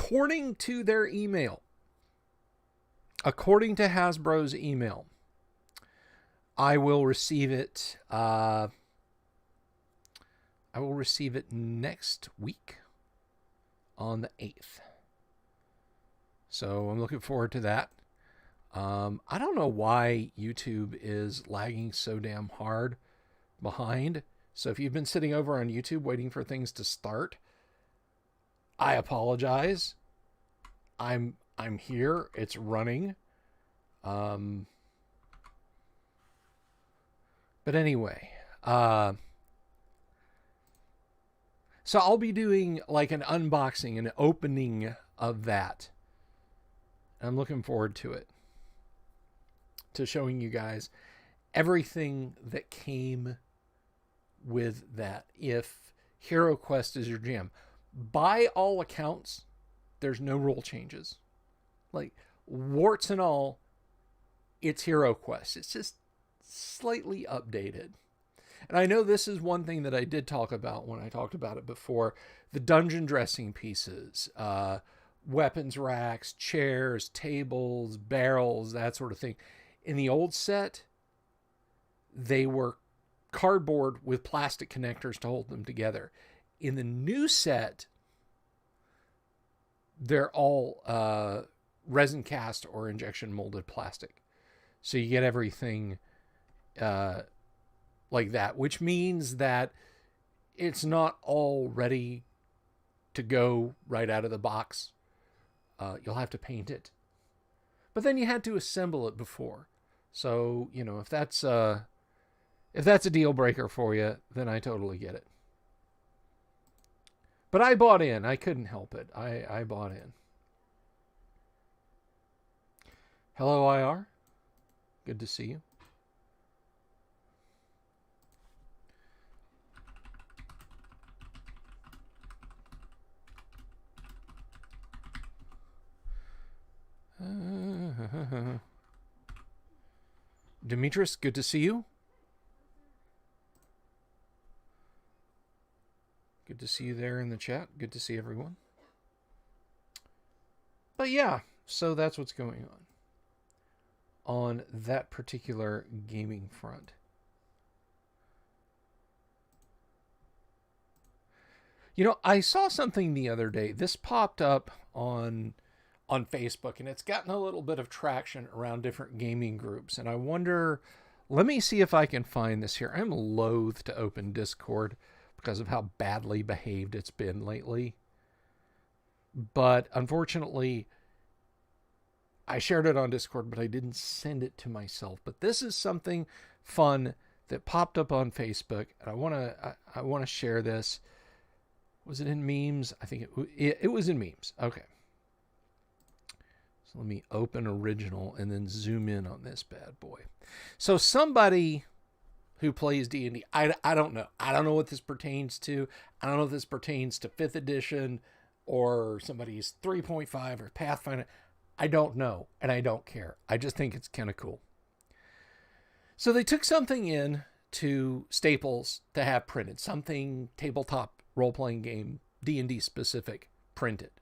according to their email, according to Hasbro's email, I will receive it. I will receive it next week on the 8th. So I'm looking forward to that. I don't know why YouTube is lagging so damn hard behind. So if you've been sitting over on YouTube waiting for things to start, I apologize. I'm here. It's running. But anyway, so I'll be doing like an unboxing, an opening of that. I'm looking forward to it. To showing you guys everything that came with that. If Hero Quest is your jam, by all accounts, there's no rule changes. Like, warts and all, it's Hero Quest. It's just slightly updated. And I know this is one thing that I did talk about when I talked about it before. The dungeon dressing pieces, weapons racks, chairs, tables, barrels, that sort of thing. In the old set, they were cardboard with plastic connectors to hold them together. In the new set, they're all resin cast or injection molded plastic. So you get everything like that, which means that it's not all ready to go right out of the box. You'll have to paint it. But then you had to assemble it before. So, you know, if that's a deal breaker for you, then I totally get it. But I bought in. I couldn't help it. I bought in. Hello, IR. Good to see you. Demetrius, good to see you. Good to see you there in the chat. Good to see everyone. But yeah, so that's what's going on that particular gaming front. You know, I saw something the other day. This popped up on Facebook, and it's gotten a little bit of traction around different gaming groups. And I wonder, let me see if I can find this here. I'm loath to open Discord because of how badly behaved it's been lately. But unfortunately, I shared it on Discord, but I didn't send it to myself. But this is something fun that popped up on Facebook, and I want to share this. Was it in memes? I think it was in memes. Okay. So let me open original and then zoom in on this bad boy. So somebody who plays D&D, I don't know. I don't know what this pertains to. I don't know if this pertains to 5th edition or somebody's 3.5 or Pathfinder. I don't know, and I don't care. I just think it's kind of cool. So they took something in to Staples to have printed, something tabletop role-playing game, D&D specific, printed.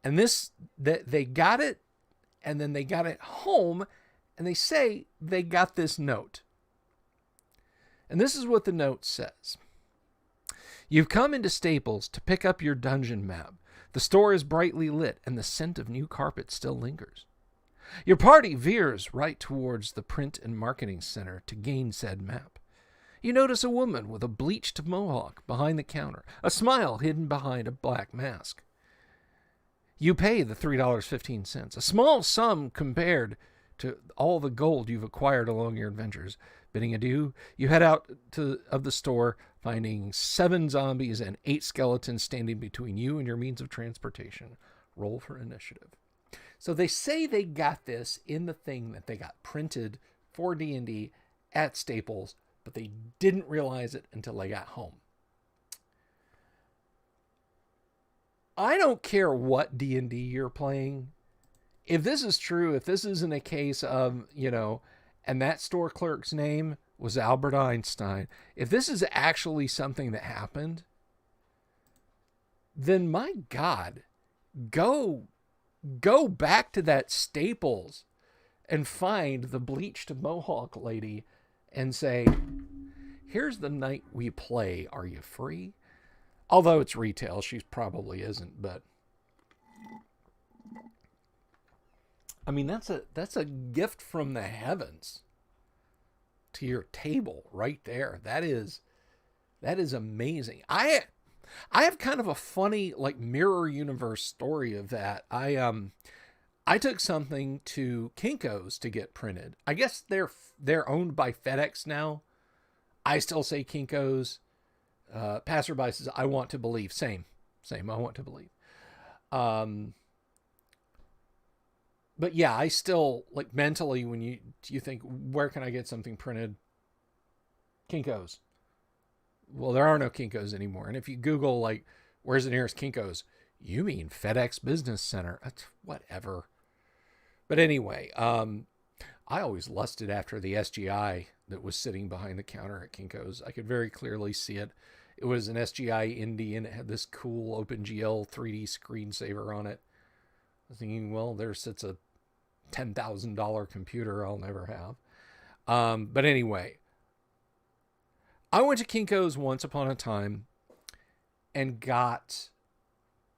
And this, they got it, and then they got it home, and they say they got this note. And this is what the note says. You've come into Staples to pick up your dungeon map. The store is brightly lit, and the scent of new carpet still lingers. Your party veers right towards the print and marketing center to gain said map. You notice a woman with a bleached mohawk behind the counter, a smile hidden behind a black mask. You pay the $3.15, a small sum compared to all the gold you've acquired along your adventures. Bidding adieu, you head out of the store, finding 7 zombies and 8 skeletons standing between you and your means of transportation. Roll for initiative. So they say they got this in the thing that they got printed for D&D at Staples, but they didn't realize it until they got home. I don't care what D&D you're playing. If this is true, if this isn't a case of, you know, and that store clerk's name was Albert Einstein, if this is actually something that happened, then my God, go back to that Staples and find the bleached mohawk lady and say, here's the night we play. Are you free? Although it's retail, she probably isn't, but I mean, that's a gift from the heavens to your table right there. That is amazing. I have kind of a funny, like, mirror universe story of that. I took something to Kinko's to get printed. I guess they're owned by FedEx now. I still say Kinko's. Passerby says, I want to believe. Same. I want to believe. But yeah, I still, like, mentally, when you think, where can I get something printed? Kinko's. Well, there are no Kinko's anymore. And if you Google, like, where's the nearest Kinko's? You mean FedEx Business Center. That's whatever. But anyway, I always lusted after the SGI that was sitting behind the counter at Kinko's. I could very clearly see it. It was an SGI Indie, and it had this cool OpenGL 3D screensaver on it. I was thinking, well, there sits a $10,000 computer I'll never have. But anyway, I went to Kinko's once upon a time and got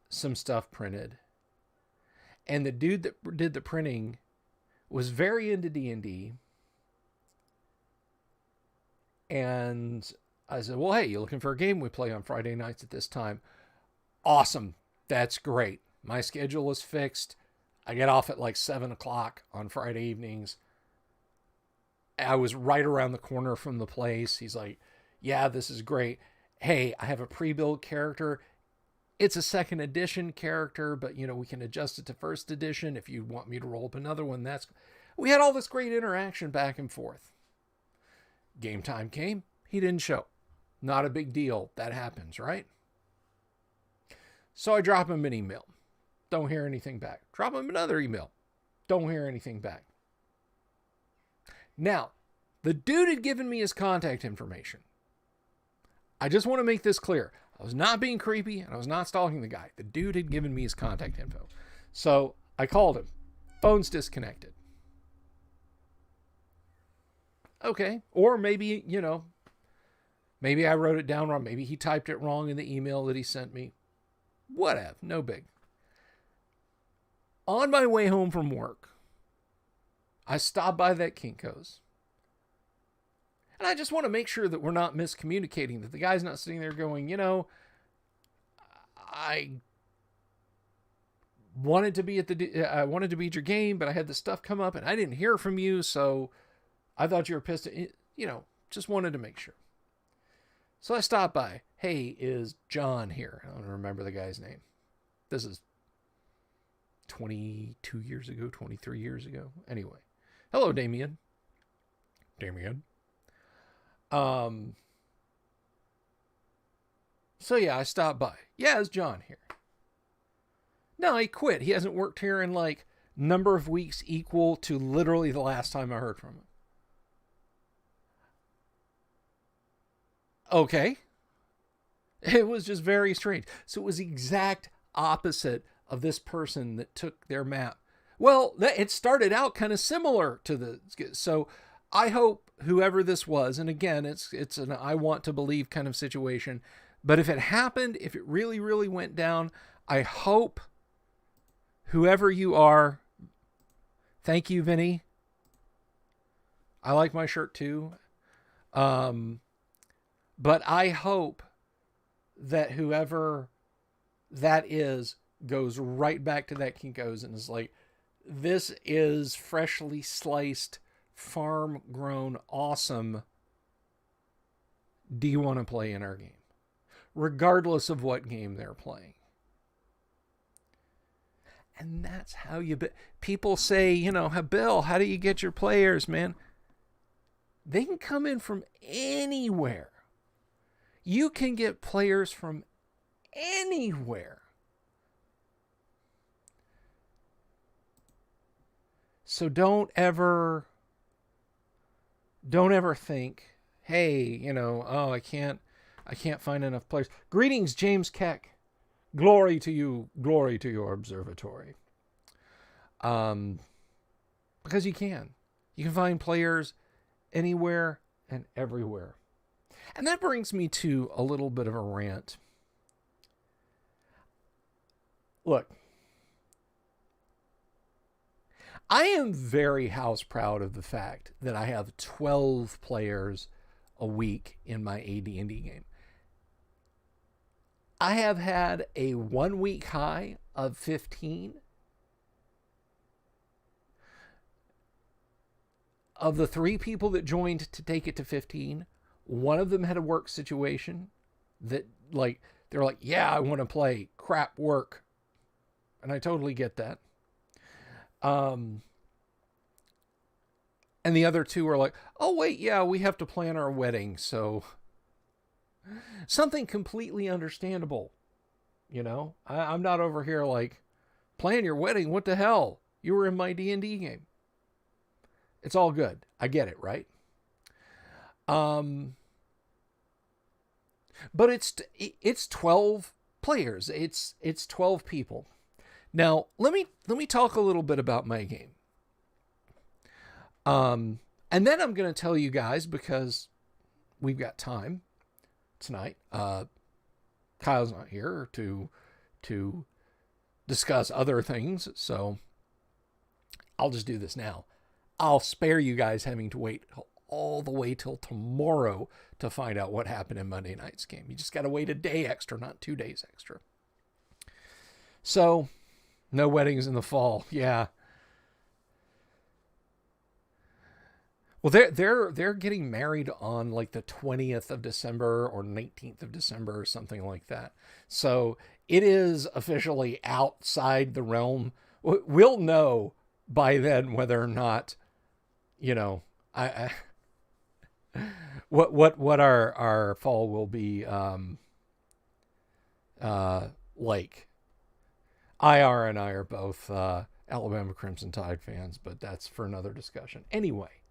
some stuff printed. And the dude that did the printing was very into D&D. And I said, well, hey, you looking for a game? We play on Friday nights at this time. Awesome. That's great. My schedule is fixed. I get off at like 7 o'clock on Friday evenings. I was right around the corner from the place. He's like, yeah, this is great. Hey, I have a pre-built character. It's a second edition character, but we can adjust it to first edition. If you want me to roll up another one, we had all this great interaction back and forth. Game time came. He didn't show. Not a big deal. That happens, right? So I drop him an email. Don't hear anything back. Drop him another email. Don't hear anything back. Now, the dude had given me his contact information. I just want to make this clear. I was not being creepy, and I was not stalking the guy. The dude had given me his contact info. So I called him. Phone's disconnected. Okay. Or maybe, maybe I wrote it down wrong. Maybe he typed it wrong in the email that he sent me. Whatever. No big. On my way home from work, I stopped by that Kinko's. And I just want to make sure that we're not miscommunicating, that the guy's not sitting there going, I wanted to be I wanted to be at your game, but I had this stuff come up and I didn't hear from you, so I thought you were pissed. Just wanted to make sure. So I stopped by. Hey, is John here? I don't remember the guy's name. This is 22 years ago, 23 years ago. Anyway. Hello, Damien. So yeah, I stopped by. Yeah, is John here? No, he quit. He hasn't worked here in like number of weeks equal to literally the last time I heard from him. Okay. It was just very strange. So it was the exact opposite of this person that took their map. Well, it started out kind of similar to so I hope whoever this was, and again, it's an I want to believe kind of situation, but if it happened, if it really, really went down, I hope whoever you are, thank you, Vinny. I like my shirt too. But I hope that whoever that is goes right back to that Kinko's and is like, this is freshly sliced, farm grown, awesome. Do you want to play in our game? Regardless of what game they're playing. And that's how people say, Bill, how do you get your players, man? They can come in from anywhere. You can get players from anywhere. So don't ever think, hey, I can't find enough players. Greetings, James Keck. Glory to you, glory to your observatory. Because you can find players anywhere and everywhere. And that brings me to a little bit of a rant. Look, I am very house proud of the fact that I have 12 players a week in my AD&D game. I have had a 1 week high of 15. Of the 3 people that joined to take it to 15, one of them had a work situation that, like, they're like, yeah, I want to play, crap, work. And I totally get that. And the other 2 are like, oh, wait, yeah, we have to plan our wedding. So something completely understandable. You know, I'm not over here like, plan your wedding. What the hell? You were in my D&D game. It's all good. I get it, right? But it's 12 players. It's 12 people. Now, let me talk a little bit about my game. And then I'm going to tell you guys, because we've got time tonight. Kyle's not here to discuss other things, so I'll just do this now. I'll spare you guys having to wait all the way till tomorrow to find out what happened in Monday night's game. You just got to wait a day extra, not 2 days extra. So, no weddings in the fall. Yeah. Well, they're getting married on like the 20th of December or 19th of December or something like that. So it is officially outside the realm. We'll know by then whether or not, you know, what our fall will be like. IR and I are both Alabama Crimson Tide fans, but that's for another discussion. Anyway,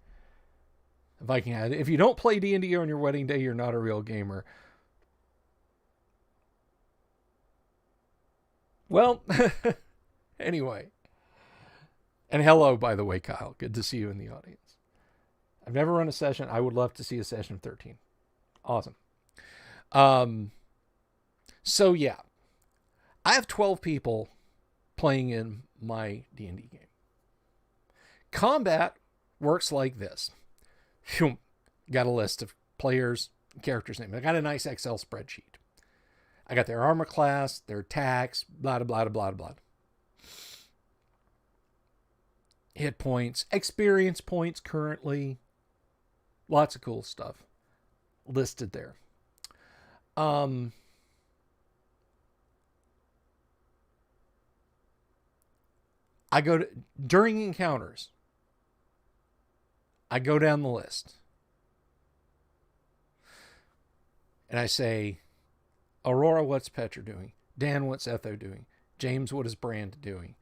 Viking hat. If you don't play D&D on your wedding day, you're not a real gamer. Well, anyway. And hello, by the way, Kyle. Good to see you in the audience. I've never run a session. I would love to see a session of 13. Awesome. So yeah, I have 12 people playing in my D&D game. Combat works like this. Got a list of players, characters' names. I got a nice Excel spreadsheet. I got their armor class, their attacks, blah, blah, blah, blah, blah. Hit points, experience points currently. Lots of cool stuff listed there. I go to, during encounters, I go down the list. And I say, Aurora, what's Petra doing? Dan, what's Etho doing? James, what is Brand doing?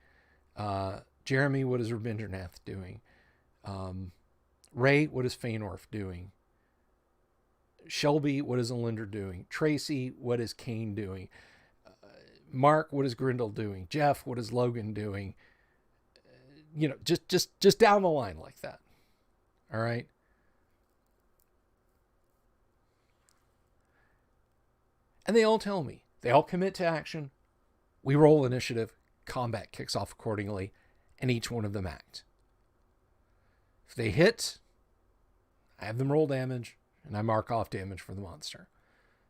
Jeremy, what is Rabindranath doing? Ray, what is Feanorf doing? Shelby, what is Alinder doing? Tracy, what is Kane doing? Mark, what is Grindel doing? Jeff, what is Logan doing? You know, just down the line like that. All right. And they all tell me. They all commit to action. We roll initiative. Combat kicks off accordingly. And each one of them act. If they hit, I have them roll damage. And I mark off damage for the monster.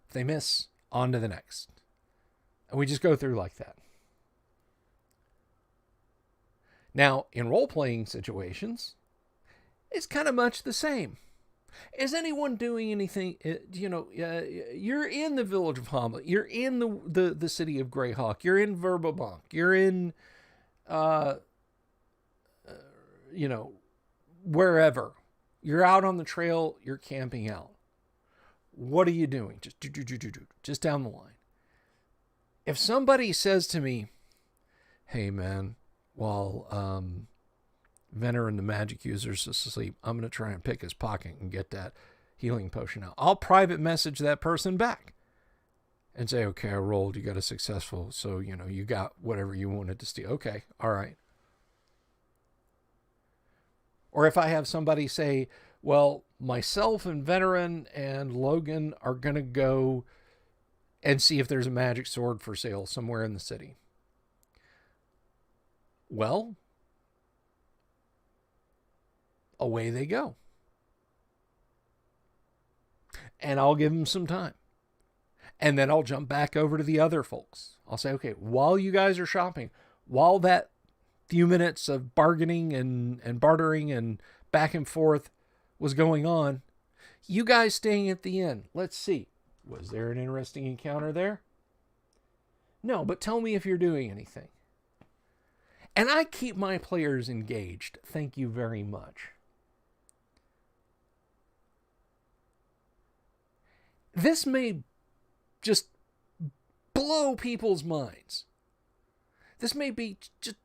If they miss, on to the next. And we just go through like that. Now, in role-playing situations, it's kind of much the same. Is anyone doing anything? You're in the village of Hamlet. You're in the city of Greyhawk. You're in Verbobank. You're in, wherever. You're out on the trail. You're camping out. What are you doing? Just down the line. If somebody says to me, "Hey, man, while Venner and the magic users asleep, I'm going to try and pick his pocket and get that healing potion out," I'll private message that person back. and say, okay, I rolled, you got a successful, so, you got whatever you wanted to steal. Okay, all right. Or if I have somebody say, well, myself and Veteran and Logan are going to go and see if there's a magic sword for sale somewhere in the city. Well, away they go. And I'll give them some time. And then I'll jump back over to the other folks. I'll say, okay, while you guys are shopping, while that few minutes of bargaining and bartering and back and forth was going on, you guys staying at the inn. Let's see. Was there an interesting encounter there? No, but tell me if you're doing anything. And I keep my players engaged. Thank you very much. This may just blow people's minds. This may be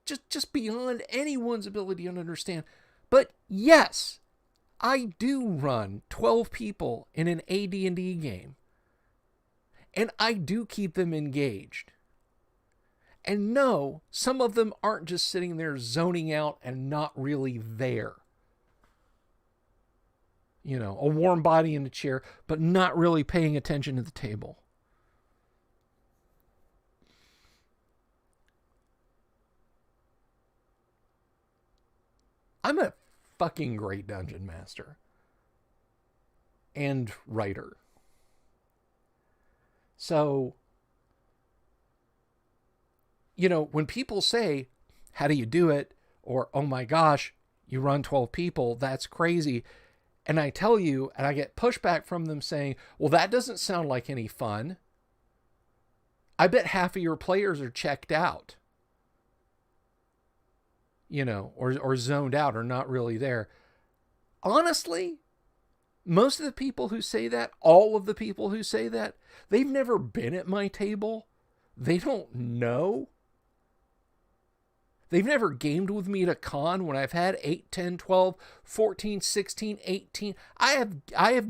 just beyond anyone's ability to understand. But yes, I do run 12 people in an AD&D game. And I do keep them engaged. And no, some of them aren't just sitting there zoning out and not really there. A warm body in a chair, but not really paying attention to the table. I'm a fucking great dungeon master and writer. So, when people say, how do you do it? Or, oh my gosh, you run 12 people, that's crazy. And I tell you, and I get pushback from them saying, well, that doesn't sound like any fun. I bet half of your players are checked out. Or zoned out or not really there. Honestly, most of the people who say that, all of the people who say that, they've never been at my table. They don't know. They've never gamed with me at a con when I've had 8, 10, 12, 14, 16, 18. I have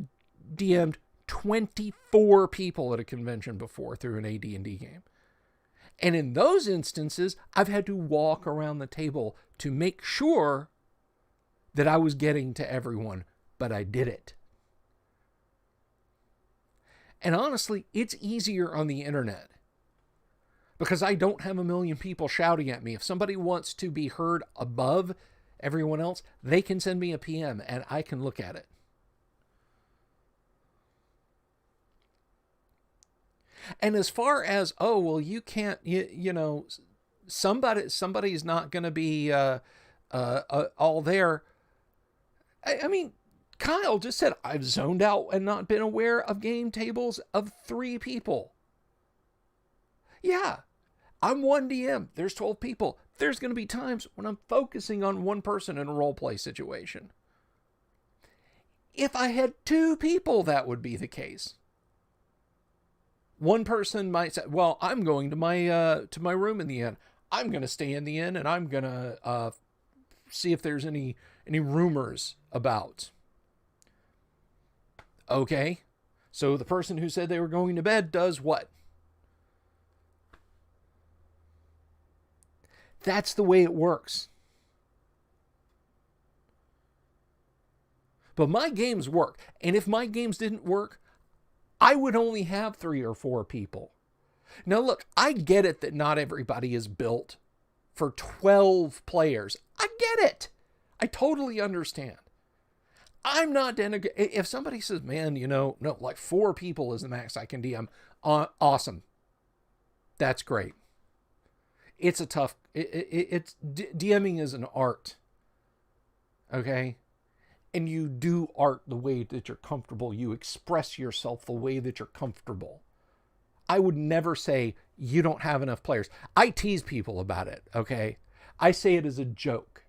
DM'd 24 people at a convention before through an AD&D game. And in those instances, I've had to walk around the table to make sure that I was getting to everyone, but I did it. And honestly, it's easier on the internet because I don't have a million people shouting at me. If somebody wants to be heard above everyone else, they can send me a PM and I can look at it. And as far as, oh, well, you can't, somebody's not going to be all there. I mean, Kyle just said, I've zoned out and not been aware of game tables of 3 people. Yeah, I'm 1 DM. There's 12 people. There's going to be times when I'm focusing on one person in a role play situation. If I had 2 people, that would be the case. One person might say, well, I'm going to my room in the inn. I'm going to stay in the inn and I'm going to see if there's any rumors about. Okay. So the person who said they were going to bed does what? That's the way it works. But my games work. And if my games didn't work, I would only have 3 or 4 people. Now look, I get it that not everybody is built for 12 players. I get it. I totally understand. I'm not denigrating. If somebody says, man, no, like 4 people is the max I can DM, awesome. That's great. It's a tough, DMing is an art. Okay? And you do art the way that you're comfortable. You express yourself the way that you're comfortable. I would never say you don't have enough players. I tease people about it, okay? I say it as a joke,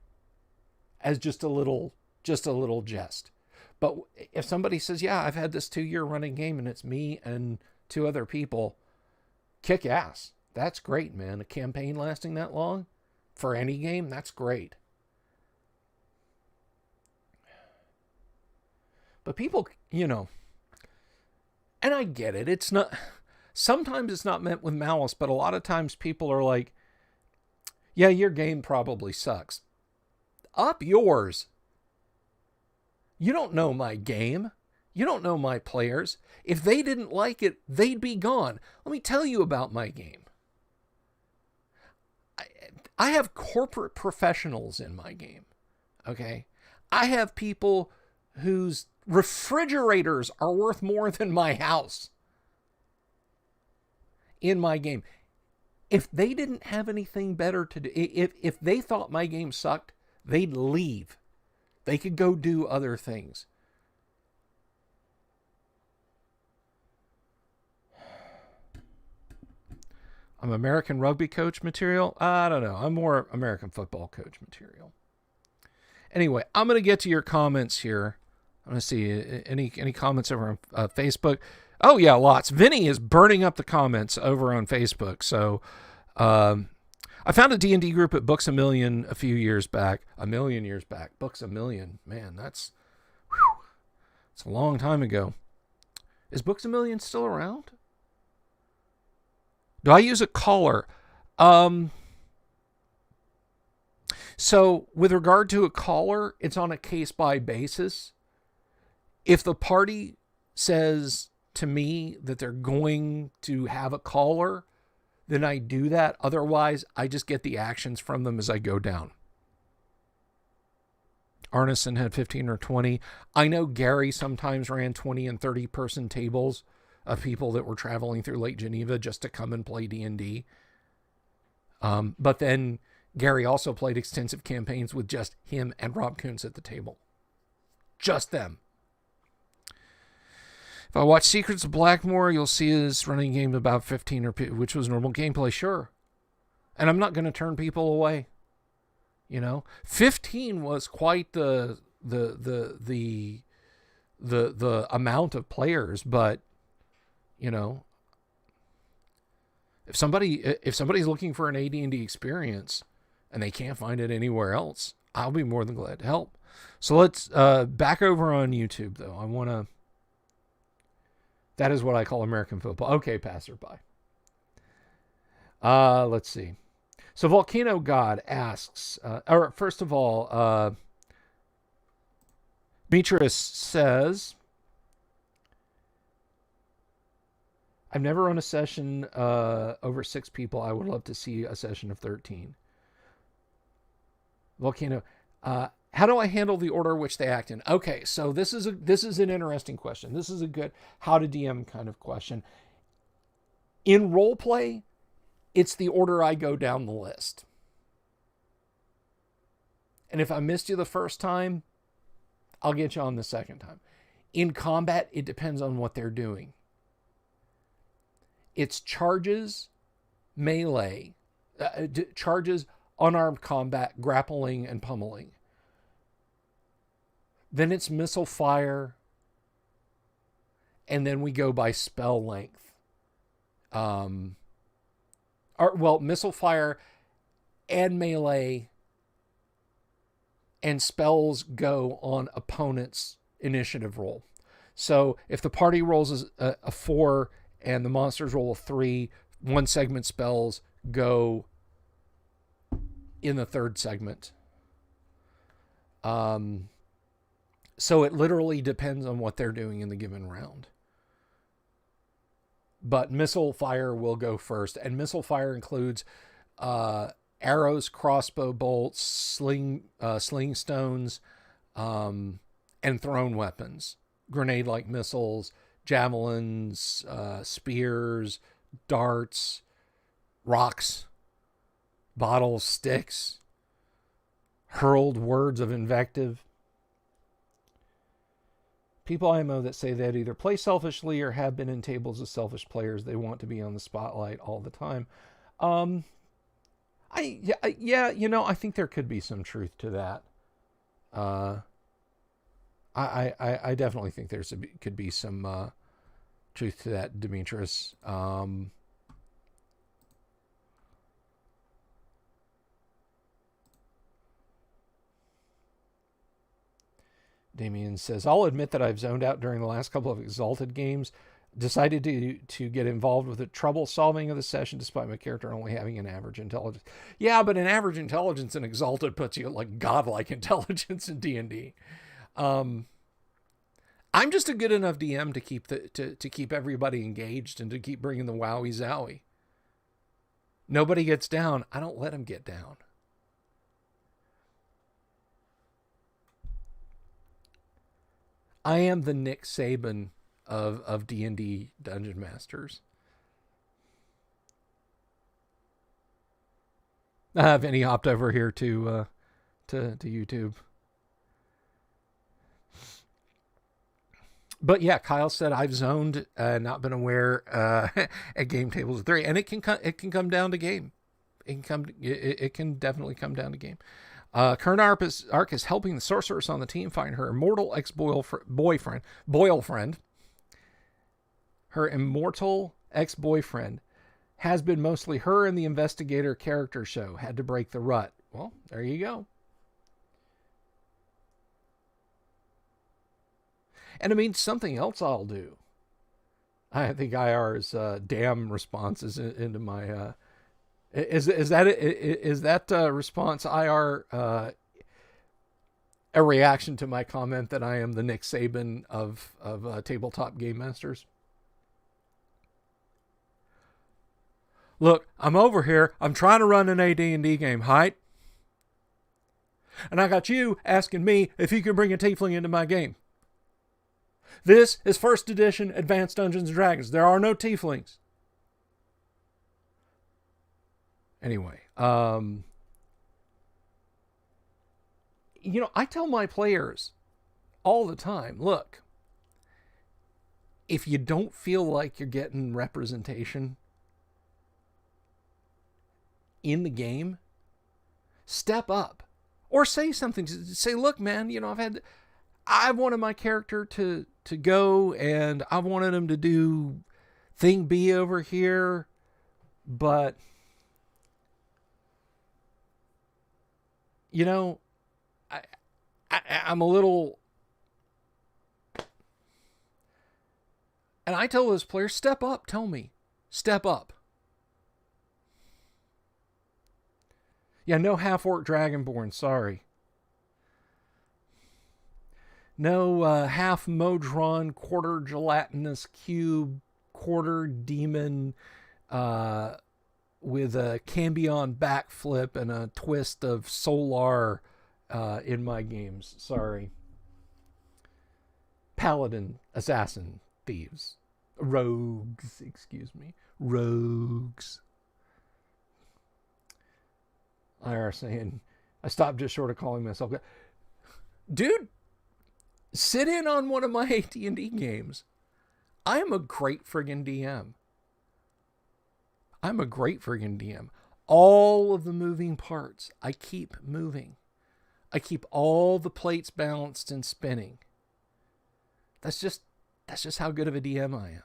as just a little jest. But if somebody says, yeah, I've had this 2-year running game and it's me and 2 other people, kick ass. That's great, man. A campaign lasting that long for any game, that's great. But people, and I get it. It's not, sometimes it's not meant with malice, but a lot of times people are like, yeah, your game probably sucks. Up yours. You don't know my game. You don't know my players. If they didn't like it, they'd be gone. Let me tell you about my game. I have corporate professionals in my game. Okay? I have people whose refrigerators are worth more than my house in my game. If they didn't have anything better to do, if they thought my game sucked, they'd leave. They could go do other things. I'm American rugby coach material. I don't know. I'm more American football coach material. Anyway, I'm going to get to your comments here. I'm going to see any comments over on Facebook. Oh, yeah, lots. Vinny is burning up the comments over on Facebook. So I found a D&D group at Books A Million a few years back. A million years back. Books A Million. Man, that's a long time ago. Is Books A Million still around? Do I use a caller? So with regard to a caller, it's on a case-by basis. If the party says to me that they're going to have a caller, then I do that. Otherwise, I just get the actions from them as I go down. Arneson had 15 or 20. I know Gary sometimes ran 20 and 30 person tables of people that were traveling through Lake Geneva just to come and play D&D. But then Gary also played extensive campaigns with just him and Rob Kuntz at the table. Just them. If I watch Secrets of Blackmoor, you'll see his running game about 15 or which was normal gameplay, sure. And I'm not going to turn people away. 15 was quite the amount of players, but if somebody's looking for an AD&D experience and they can't find it anywhere else, I'll be more than glad to help. So let's back over on YouTube though. That is what I call American football. Okay, passerby. Let's see. So Volcano God asks, first of all, Demetrius says, I've never run a session over 6 people. I would love to see a session of 13. Volcano, how do I handle the order which they act in? Okay, so this is an interesting question. This is a good how to DM kind of question. In role play, it's the order I go down the list. And if I missed you the first time, I'll get you on the second time. In combat, it depends on what they're doing. It's charges, melee, charges, unarmed combat, grappling, and pummeling. Then it's missile fire, and then we go by spell length. Missile fire and melee and spells go on opponent's initiative roll. So if the party rolls a 4 and the monsters roll a 3, 1 segment spells go in the 3rd segment. So it literally depends on what they're doing in the given round. But missile fire will go first. And missile fire includes arrows, crossbow bolts, sling stones, and thrown weapons. Grenade-like missiles, javelins, spears, darts, rocks, bottles, sticks, hurled words of invective. People I know that say they'd either play selfishly or have been in tables with selfish players. They want to be on the spotlight all the time. I think there could be some truth to that. I definitely think could be some truth to that, Demetrius. Damien says, I'll admit that I've zoned out during the last couple of Exalted games. Decided to get involved with the trouble solving of the session despite my character only having an average intelligence. Yeah, but an average intelligence in Exalted puts you at like godlike intelligence in D&D. I'm just a good enough DM to keep to keep everybody engaged and to keep bringing the wowie zowie. Nobody gets down. I don't let them get down. I am the Nick Saban of D&D Dungeon Masters. Vinny hopped over here to YouTube. But yeah, Kyle said I've zoned, not been aware at game tables of 3, and it can come down to game. It can definitely come down to game. Current arc is helping the sorceress on the team find her immortal ex-boyfriend. Her immortal ex-boyfriend has been mostly her and the investigator character show. Had to break the rut. Well, there you go. And I mean, something else I'll do. I think IR's damn responses into my... Is that response IR a reaction to my comment that I am the Nick Saban of tabletop game masters? Look, I'm over here. I'm trying to run an AD&D game, height. And I got you asking me if you can bring a tiefling into my game. This is first edition Advanced Dungeons & Dragons. There are no tieflings. Anyway, I tell my players all the time, look, if you don't feel like you're getting representation in the game, step up or say something. Say, look, man, I've wanted my character to go, and I've wanted him to do thing B over here, but I'm a little, and I tell those players, step up, tell me, step up. Yeah, no half-orc dragonborn, sorry. No half Modron, quarter gelatinous cube, quarter demon with a Cambion backflip and a twist of Solar in my games. Sorry. Paladin, assassin, thieves. Rogues, excuse me. Rogues. IR saying, I stopped just short of calling myself. Dude, sit in on one of my AD&D games. I am a great friggin' DM. I'm a great friggin' DM. All of the moving parts, I keep moving. I keep all the plates balanced and spinning. That's just how good of a DM I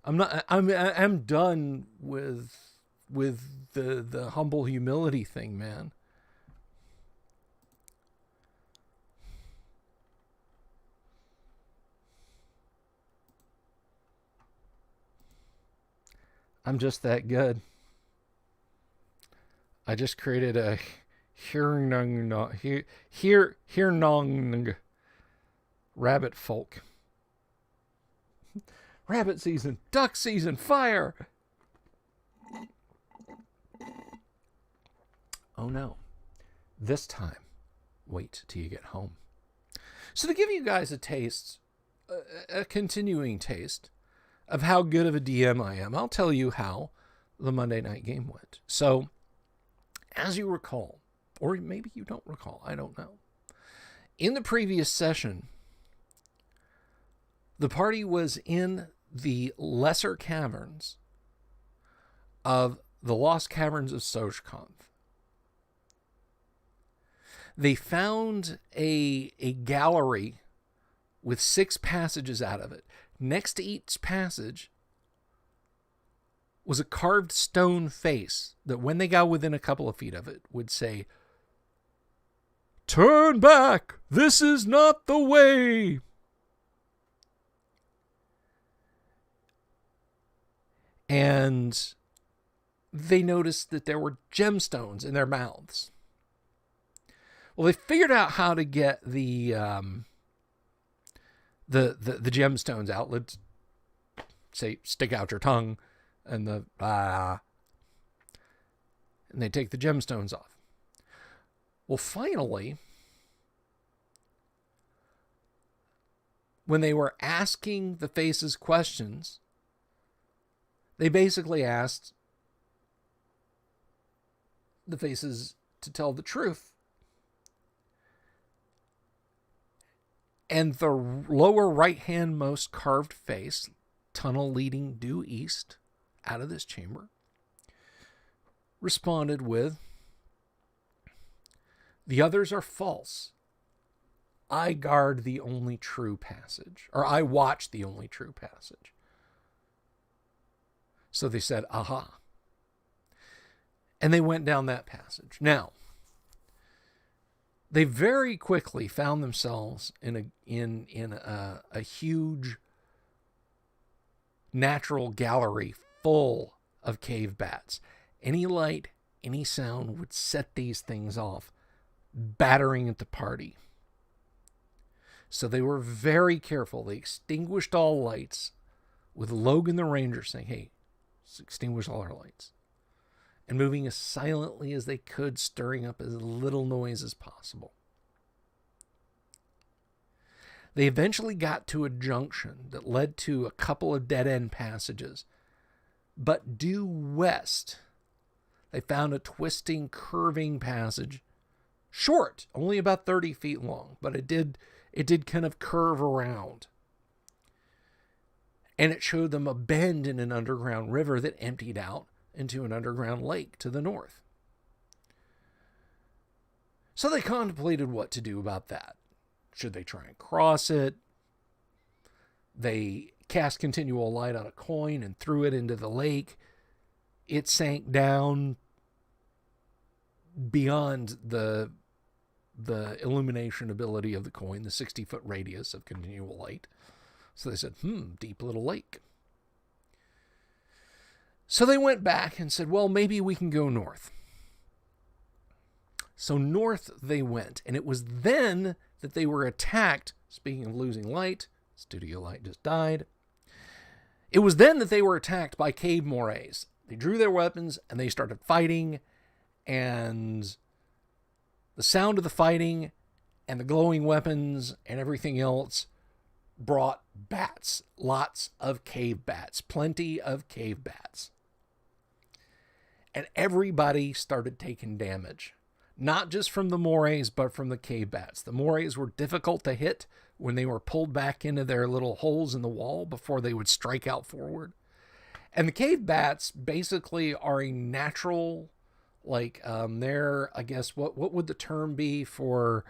am. I'm done with the humble humility thing, man. I'm just that good. I just created a Hirnong rabbit folk. Rabbit season, duck season, fire. Oh no. This time, wait till you get home. So to give you guys a taste, a continuing taste of how good of a DM I am, I'll tell you how the Monday night game went. So, as you recall, or maybe you don't recall, I don't know. In the previous session, the party was in the lesser caverns of the Lost Caverns of Sojkonth. They found a gallery with 6 passages out of it. Next to each passage was a carved stone face that when they got within a couple of feet of it would say, "Turn back! This is not the way!" And they noticed that there were gemstones in their mouths. Well, they figured out how to get the gemstones out. Let's say stick out your tongue, and and they take the gemstones off. Well, finally, when they were asking the faces questions, they basically asked the faces to tell the truth. And the lower right-hand most carved face, tunnel leading due east out of this chamber, responded with, "The others are false. I guard the only true passage," or "I watch the only true passage." So they said, "Aha." And they went down that passage. Now, they very quickly found themselves in a huge natural gallery full of cave bats. Any light, any sound would set these things off, battering at the party. So they were very careful. They extinguished all lights, with Logan the Ranger saying, "Hey, let's extinguish all our lights," and moving as silently as they could, stirring up as little noise as possible. They eventually got to a junction that led to a couple of dead-end passages, but due west, they found a twisting, curving passage, short, only about 30 feet long, but it did kind of curve around. And it showed them a bend in an underground river that emptied out into an underground lake to the north. So they contemplated what to do about that. Should they try and cross it? They cast continual light on a coin and threw it into the lake. It sank down beyond the illumination ability of the coin, the 60-foot radius of continual light. So they said, deep little lake. So they went back and said, well, maybe we can go north. So north they went, and it was then that they were attacked. Speaking of losing light, studio light just died. It was then that they were attacked by cave morays. They drew their weapons and they started fighting, and the sound of the fighting and the glowing weapons and everything else brought bats, lots of cave bats, plenty of cave bats. And everybody started taking damage, not just from the morays, but from the cave bats. The morays were difficult to hit when they were pulled back into their little holes in the wall before they would strike out forward. And the cave bats basically are a natural, they're, I guess, what would the term be for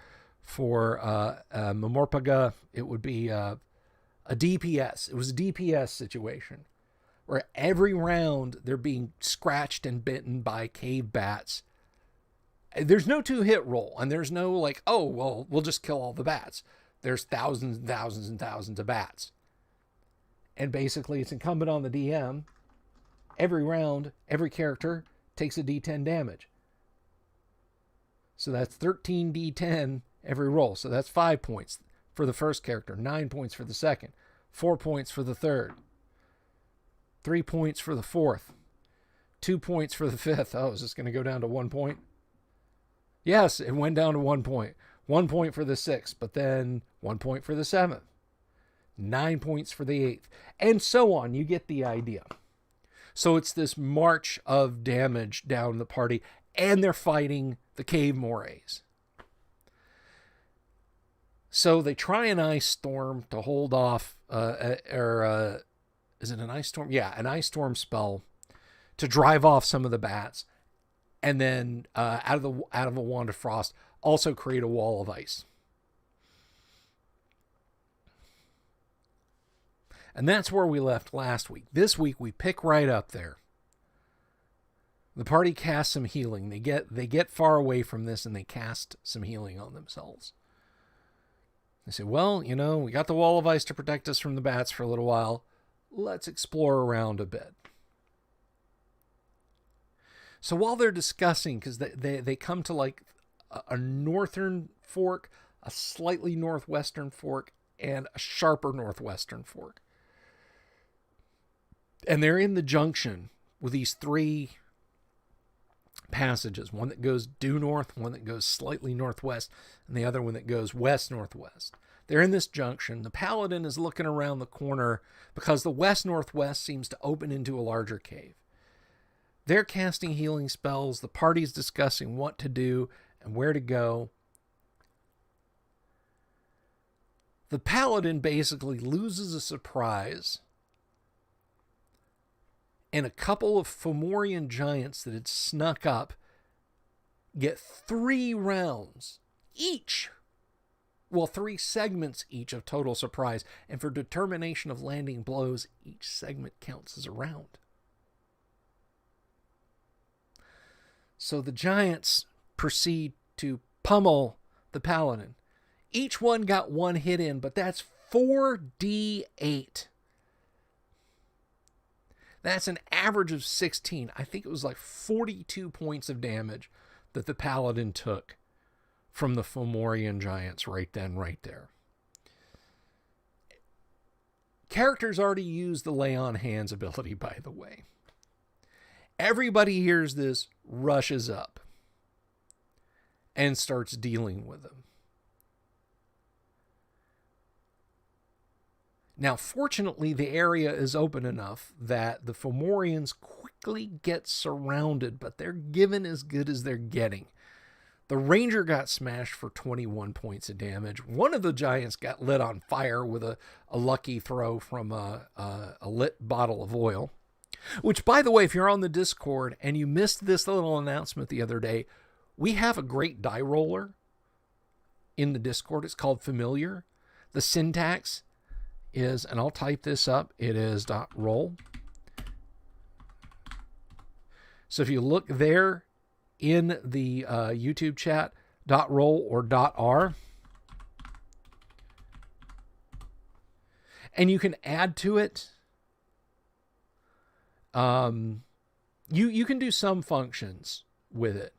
Mamorpaga? It would be a DPS. It was a DPS situation where every round they're being scratched and bitten by cave bats. There's no 2-hit roll, and there's no we'll just kill all the bats. There's thousands and thousands and thousands of bats. And basically it's incumbent on the DM. Every round, every character takes a D10 damage. So that's 13 D10 every roll. So that's 5 points for the first character, 9 points for the second, 4 points for the third, 3 points for the fourth, 2 points for the fifth. Oh, is this going to go down to 1 point? Yes, it went down to 1 point. 1 point for the sixth, but then 1 point for the seventh. 9 points for the eighth. And so on. You get the idea. So it's this march of damage down the party, and they're fighting the cave morays. So they try an ice storm to hold off, is it an ice storm? Yeah, an ice storm spell to drive off some of the bats. And then out of a wand of frost, also create a wall of ice. And that's where we left last week. This week we pick right up there. The party casts some healing. They get far away from this and they cast some healing on themselves. They say, well, we got the wall of ice to protect us from the bats for a little while. Let's explore around a bit. So while they're discussing, because they come to like a northern fork, a slightly northwestern fork, and a sharper northwestern fork. And they're in the junction with these three passages, one that goes due north, one that goes slightly northwest, and the other one that goes west-northwest. They're in this junction. The paladin is looking around the corner because the west-northwest seems to open into a larger cave. They're casting healing spells. The party's discussing what to do and where to go. The paladin basically loses a surprise, and a couple of Fomorian giants that had snuck up get 3 rounds each. Well, 3 segments each of total surprise. And for determination of landing blows, each segment counts as a round. So the giants proceed to pummel the paladin. Each one got 1 hit in, but that's 4d8. That's an average of 16. I think it was like 42 points of damage that the paladin took from the Fomorian giants right then, right there. Characters already used the lay on hands ability, by the way. Everybody hears this, rushes up, and starts dealing with them. Now, fortunately, the area is open enough that the Fomorians quickly get surrounded, but they're given as good as they're getting. The ranger got smashed for 21 points of damage. One of the giants got lit on fire with a lucky throw from a lit bottle of oil. Which, by the way, if you're on the Discord and you missed this little announcement the other day, we have a great die roller in the Discord. It's called Familiar. The syntax is, and I'll type this up, it is .roll. So if you look there in the YouTube chat, .roll or .r, and you can add to it. You can do some functions with it.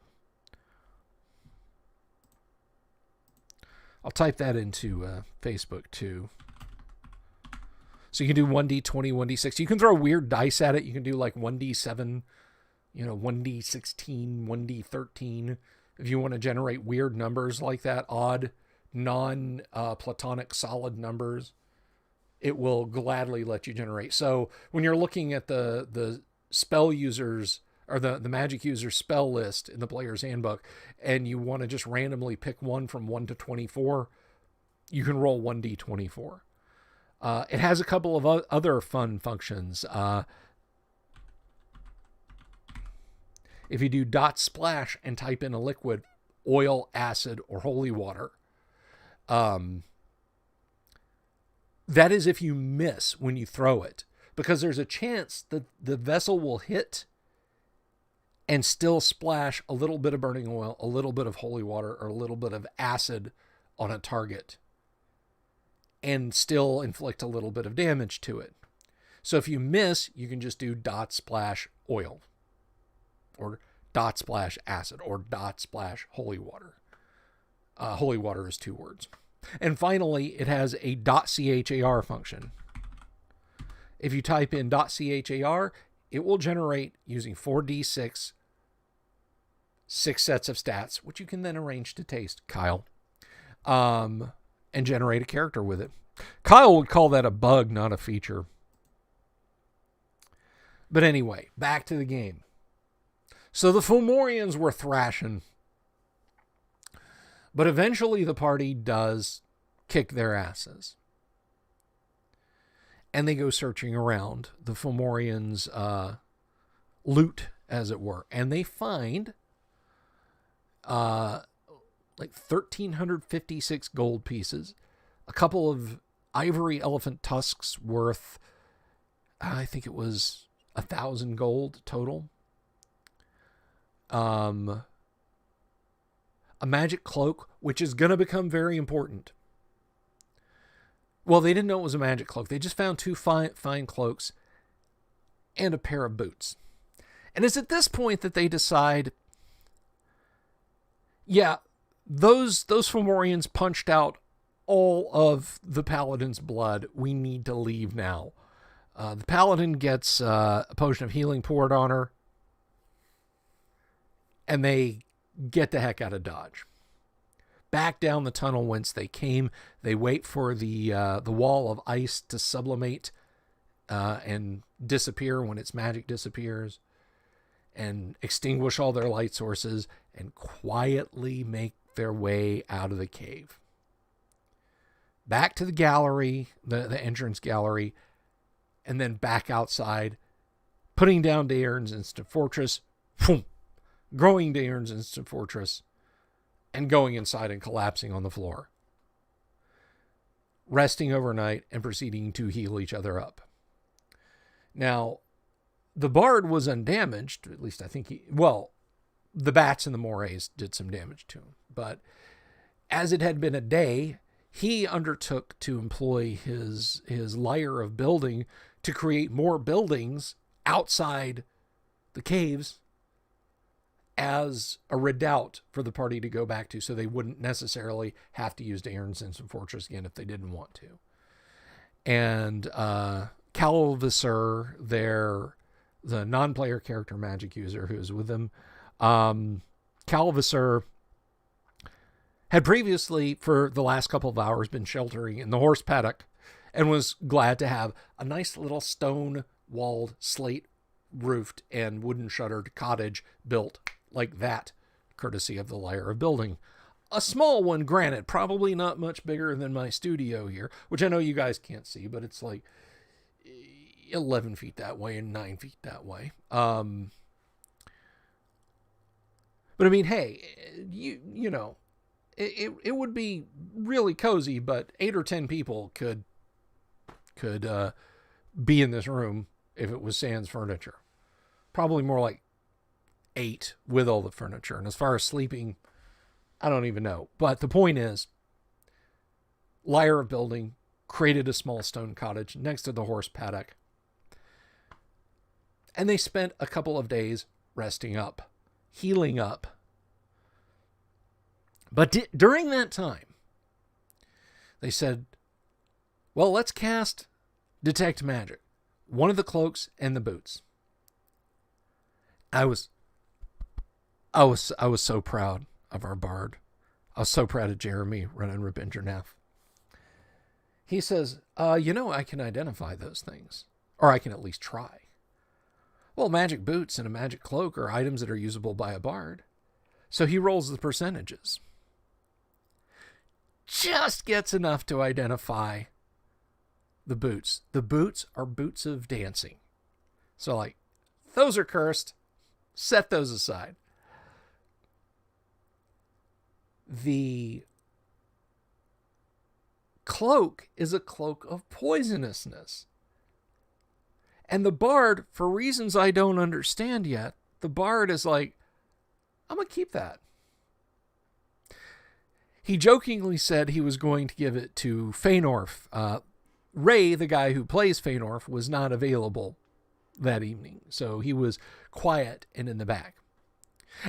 I'll type that into Facebook too. So you can do 1d20, 1d6. You can throw weird dice at it. You can do like 1d7, 1d16, 1d13. If you want to generate weird numbers like that, odd, non-platonic solid numbers, it will gladly let you generate. So when you're looking at the spell users or the magic user spell list in the player's handbook, and you want to just randomly pick one from 1 to 24, you can roll 1d24. It has a couple of other fun functions. If you do .splash and type in a liquid, oil, acid, or holy water, that is if you miss when you throw it, because there's a chance that the vessel will hit and still splash a little bit of burning oil, a little bit of holy water, or a little bit of acid on a target and still inflict a little bit of damage to it. So if you miss, you can just do .splash oil or .splash acid or .splash holy water. Holy water is 2 words. And finally, it has a .char function. If you type in .char, it will generate using 4d6, 6 sets of stats, which you can then arrange to taste, Kyle, and generate a character with it. Kyle would call that a bug, not a feature. But anyway, back to the game. So the Fomorians were thrashing. But eventually the party does kick their asses. And they go searching around the Fomorians' loot, as it were. And they find like 1,356 gold pieces, a couple of ivory elephant tusks worth, I think it was 1,000 gold total. A magic cloak, which is going to become very important. Well, they didn't know it was a magic cloak. They just found 2 fine cloaks and a pair of boots. And it's at this point that they decide, yeah, those Fomorians punched out all of the paladin's blood. We need to leave now. The paladin gets a potion of healing poured on her, and they get the heck out of Dodge. Back down the tunnel whence they came. They wait for the wall of ice to sublimate and disappear when its magic disappears, and extinguish all their light sources, and quietly make their way out of the cave. Back to the gallery, the entrance gallery, and then back outside, putting down Daern's instant fortress, growing Daern's instant fortress, and going inside and collapsing on the floor. Resting overnight and proceeding to heal each other up. Now, the bard was undamaged, at least I think the bats and the morays did some damage to him. But as it had been a day, he undertook to employ his lyre of building to create more buildings outside the caves as a redoubt for the party to go back to, so they wouldn't necessarily have to use Daern's instant fortress again if they didn't want to. And Calvisur, the non-player character magic user who's with them, Calvisur had previously, for the last couple of hours, been sheltering in the horse paddock and was glad to have a nice little stone-walled, slate-roofed, and wooden-shuttered cottage built like that, courtesy of the lyre of building. A small one, granted, probably not much bigger than my studio here, which I know you guys can't see, but it's like 11 feet that way and 9 feet that way. But I mean, hey, you know, it would be really cozy, but 8 or 10 people could be in this room if it was sans furniture. Probably more like 8 with all the furniture. And as far as sleeping, I don't even know. But the point is, lyre of building created a small stone cottage next to the horse paddock. And they spent a couple of days resting up, healing up. But during that time, they said, well, let's cast Detect Magic. One of the cloaks and the boots. I was so proud of our bard. I was so proud of Jeremy running Rabindranath. He says, I can identify those things. Or I can at least try. Well, magic boots and a magic cloak are items that are usable by a bard. So he rolls the percentages. Just gets enough to identify the boots. The boots are boots of dancing. So, like, those are cursed. Set those aside. The cloak is a cloak of poisonousness. And the bard, for reasons I don't understand yet, the bard is like, I'm going to keep that. He jokingly said he was going to give it to Feanorf. Ray, the guy who plays Feanorf, was not available that evening. So he was quiet and in the back.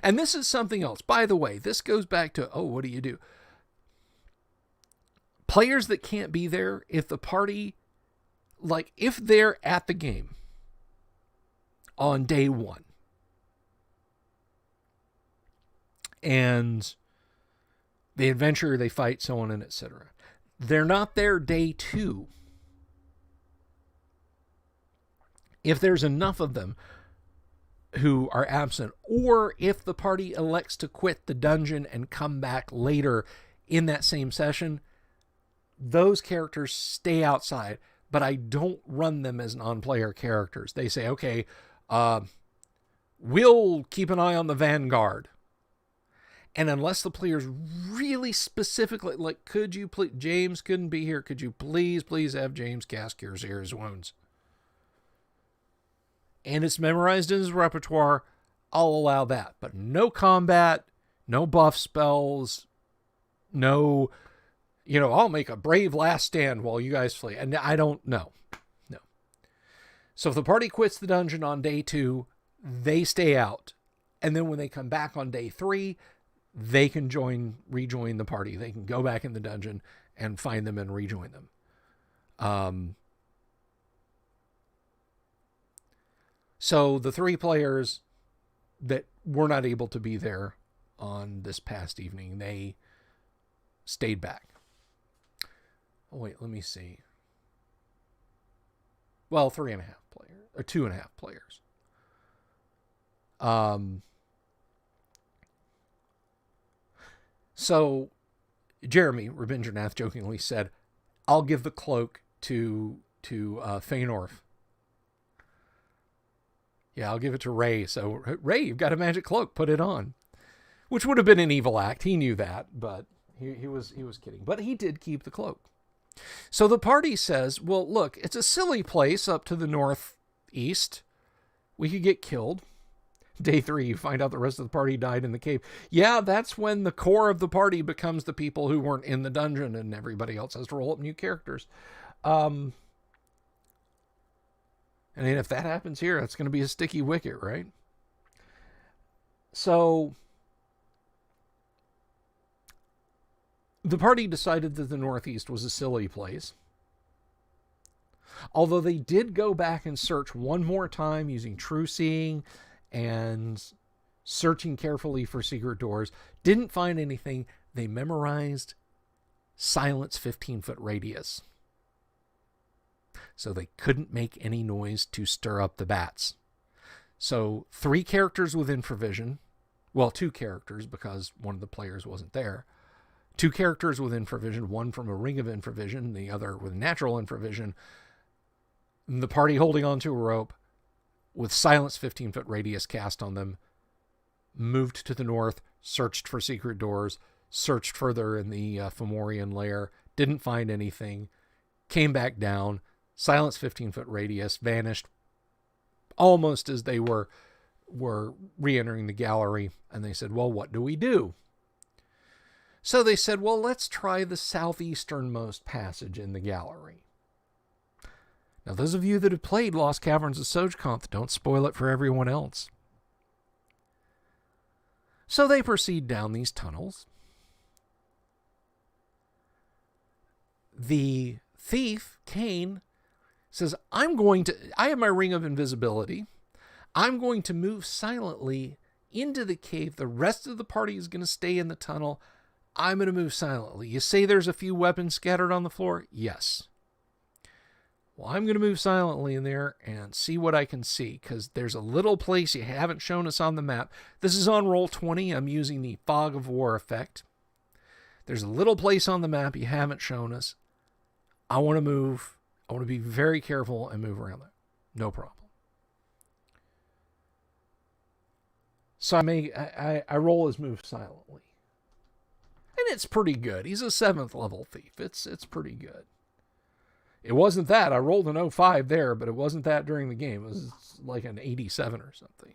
And this is something else. By the way, this goes back to, what do you do? Players that can't be there, if the party, like if they're at the game on day 1 and they adventure, they fight, so on and etc. They're not there day 2. If there's enough of them who are absent, or if the party elects to quit the dungeon and come back later in that same session, those characters stay outside, but I don't run them as non-player characters. They say, okay, we'll keep an eye on the vanguard. And unless the players really specifically, like, could you please, James couldn't be here, could you please have James cast Cure Seer's Wounds? And it's memorized in his repertoire, I'll allow that. But no combat, no buff spells, no, I'll make a brave last stand while you guys flee. And I don't know. No. So if the party quits the dungeon on day 2, they stay out. And then when they come back on day 3, they can rejoin the party. They can go back in the dungeon and find them and rejoin them. So the 3 players that were not able to be there on this past evening, they stayed back. Oh, wait, let me see. Well, 3.5 players, or 2.5 players. So Jeremy Rabindranath jokingly said, I'll give the cloak to Feanorth. Yeah, I'll give it to Ray. So Ray, you've got a magic cloak, put it on. Which would have been an evil act. He knew that, but he was kidding. But he did keep the cloak. So the party says, well, look, it's a silly place up to the northeast. We could get killed. Day 3, you find out the rest of the party died in the cave. Yeah, that's when the core of the party becomes the people who weren't in the dungeon and everybody else has to roll up new characters. And if that happens here, that's going to be a sticky wicket, right? So the party decided that the Northeast was a silly place. Although they did go back and search one more time using true seeing and searching carefully for secret doors. Didn't find anything. They memorized silence 15-foot radius. So they couldn't make any noise to stir up the bats. So 3 characters with infravision. Well, 2 characters because one of the players wasn't there. 2 characters with infravision, one from a ring of infravision, the other with natural infravision. The party holding onto a rope with silence 15-foot radius cast on them, moved to the north, searched for secret doors, searched further in the Fomorian lair, didn't find anything, came back down, silence 15-foot radius, vanished almost as they were re-entering the gallery, and they said, well, what do we do? So they said, well, let's try the southeasternmost passage in the gallery. Now, those of you that have played Lost Caverns of Sojkonth, don't spoil it for everyone else. So they proceed down these tunnels. The thief, Cain, says, I have my ring of invisibility. I'm going to move silently into the cave. The rest of the party is going to stay in the tunnel. I'm going to move silently. You say there's a few weapons scattered on the floor? Yes. Well, I'm going to move silently in there and see what I can see, because there's a little place you haven't shown us on the map. This is on Roll20. I'm using the Fog of War effect. There's a little place on the map you haven't shown us. I want to move. I want to be very careful and move around there. No problem. So I roll his move silently. And it's pretty good. He's a 7th level thief. It's pretty good. It wasn't that. I rolled an 05 there, but it wasn't that during the game. It was like an 87 or something.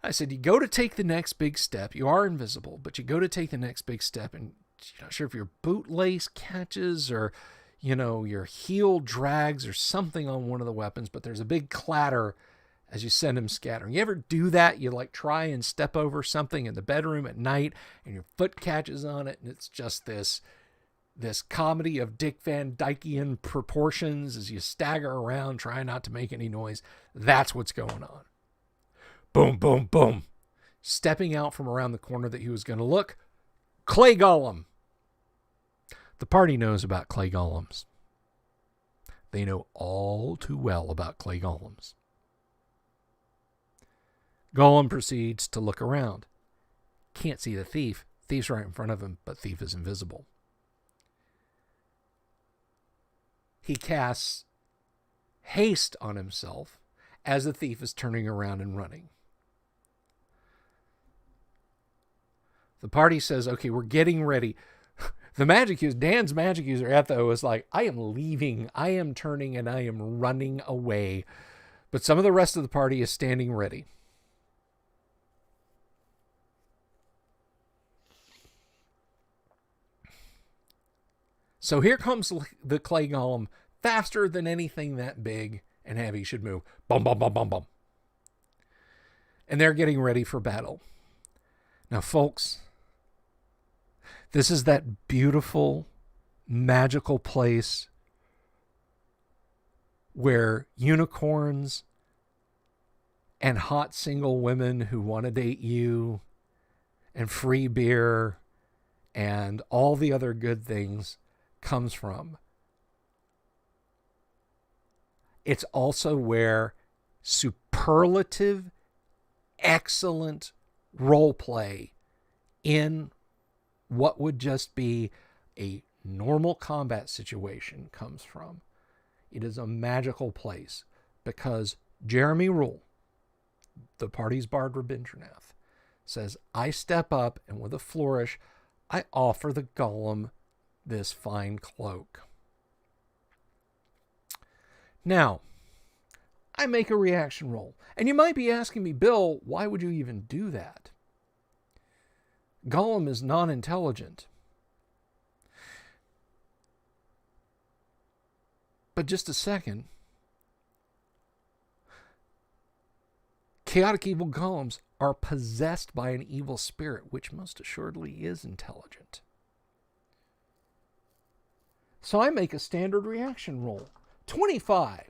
I said, you go to take the next big step. You are invisible, but you go to take the next big step, and you're not sure if your bootlace catches or, your heel drags or something on one of the weapons, but there's a big clatter as you send him scattering. You ever do that? You try and step over something in the bedroom at night and your foot catches on it, and it's just this comedy of Dick Van Dykean proportions as you stagger around, trying not to make any noise. That's what's going on. Boom, boom, boom. Stepping out from around the corner that he was going to look, Clay Golem. The party knows about Clay Golems. They know all too well about Clay Golems. Golem proceeds to look around. Can't see the thief. Thief's right in front of him, but thief is invisible. He casts haste on himself as the thief is turning around and running. The party says, okay, we're getting ready. The magic user, Dan's magic user, Etho, is like, I am leaving, I am turning, and I am running away. But some of the rest of the party is standing ready. So here comes the Clay Golem, faster than anything that big and heavy should move. Bum, bum, bum, bum, bum. And they're getting ready for battle. Now, folks, this is that beautiful, magical place where unicorns and hot single women who want to date you and free beer and all the other good things comes from. It's also where superlative, excellent role play in what would just be a normal combat situation comes from. It is a magical place because Jeremy Rule, the party's Bard Rabindranath, says, I step up and with a flourish, I offer the golem this fine cloak. Now, I make a reaction roll. And you might be asking me, Bill, why would you even do that? Golem is non-intelligent. But just a second. Chaotic evil golems are possessed by an evil spirit, which most assuredly is intelligent. So I make a standard reaction roll. 25.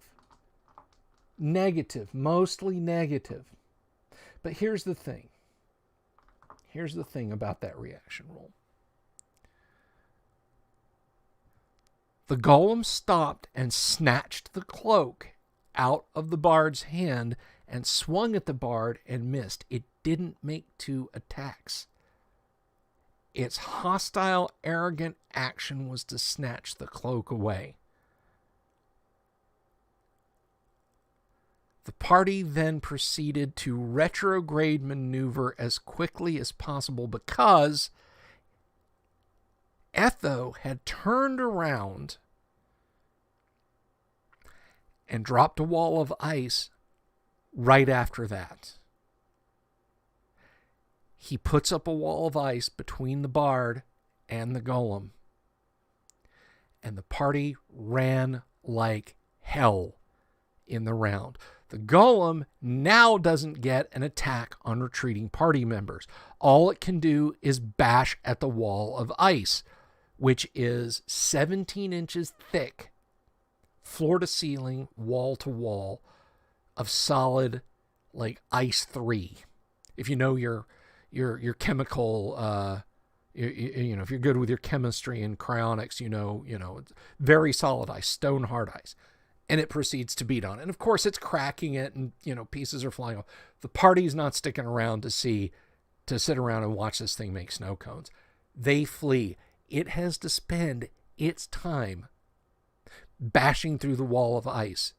Negative, mostly negative. But here's the thing. Here's the thing about that reaction roll. The golem stopped and snatched the cloak out of the bard's hand and swung at the bard and missed. It didn't make 2 attacks. Its hostile, arrogant action was to snatch the cloak away. The party then proceeded to retrograde maneuver as quickly as possible because Etho had turned around and dropped a wall of ice right after that. He puts up a wall of ice between the bard and the golem, and the party ran like hell in the round. The golem now doesn't get an attack on retreating party members. All it can do is bash at the wall of ice, which is 17 inches thick, floor to ceiling, wall to wall, of solid, like ice 3. If you know your chemical, you know, if you're good with your chemistry and cryonics, you know, it's very solid ice, stone hard ice. And it proceeds to beat on it. And of course it's cracking it and, pieces are flying off. The party's not sticking around to sit around and watch this thing make snow cones. They flee. It has to spend its time bashing through the wall of ice.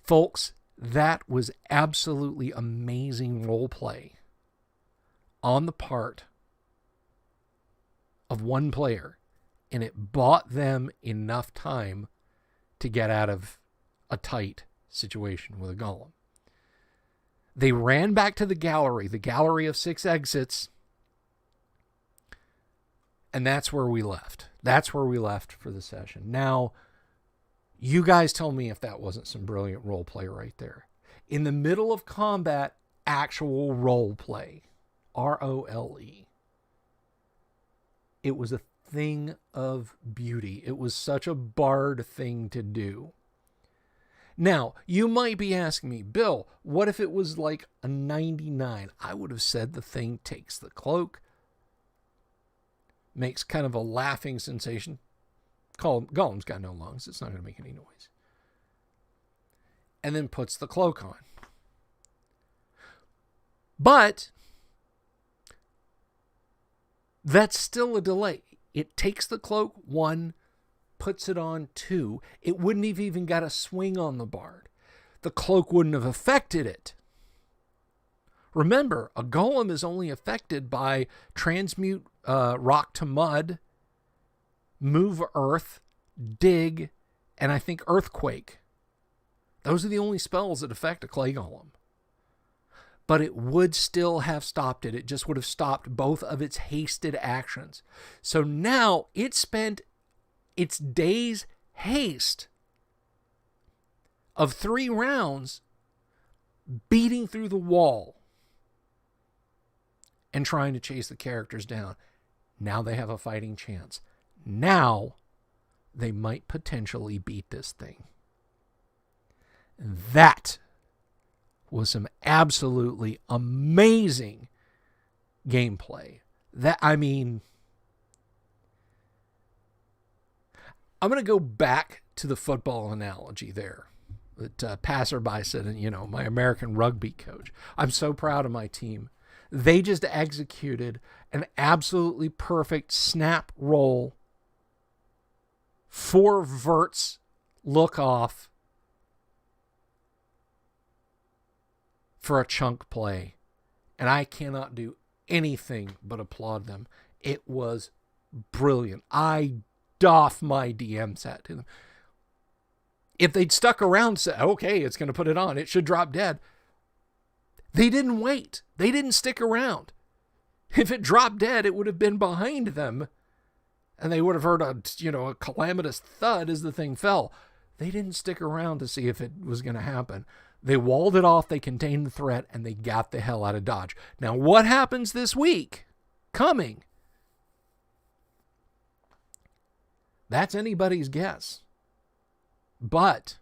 Folks, that was absolutely amazing role play on the part of one player. And it bought them enough time to get out of a tight situation with a golem. They ran back to the gallery of 6 exits. And that's where we left. That's where we left for the session. Now, you guys tell me if that wasn't some brilliant role play right there. In the middle of combat, actual role play. ROLE. It was a thing of beauty. It was such a bard thing to do. Now, you might be asking me, Bill, what if it was like a 99? I would have said the thing takes the cloak, makes kind of a laughing sensation. Golem's got no lungs. It's not going to make any noise. And then puts the cloak on. But that's still a delay. It takes the cloak, 1, puts it on, 2. It wouldn't have even got a swing on the bard. The cloak wouldn't have affected it. Remember, a golem is only affected by transmute rock to mud, move earth, dig, and I think earthquake. Those are the only spells that affect a clay golem. But it would still have stopped it. It just would have stopped both of its hasted actions. So now it spent its day's haste of 3 rounds beating through the wall and trying to chase the characters down. Now they have a fighting chance. Now they might potentially beat this thing. That was some absolutely amazing gameplay. I'm going to go back to the football analogy there that passerby said, my American rugby coach. I'm so proud of my team. They just executed an absolutely perfect snap roll, 4 verts look off for a chunk play. And I cannot do anything but applaud them. It was brilliant. I doff my DM's hat to them. If they'd stuck around and said, okay, it's going to put it on, it should drop dead. They didn't wait. They didn't stick around. If it dropped dead, it would have been behind them, and they would have heard a calamitous thud as the thing fell. They didn't stick around to see if it was going to happen. They walled it off, they contained the threat, and they got the hell out of Dodge. Now, what happens this week? Coming. That's anybody's guess. But,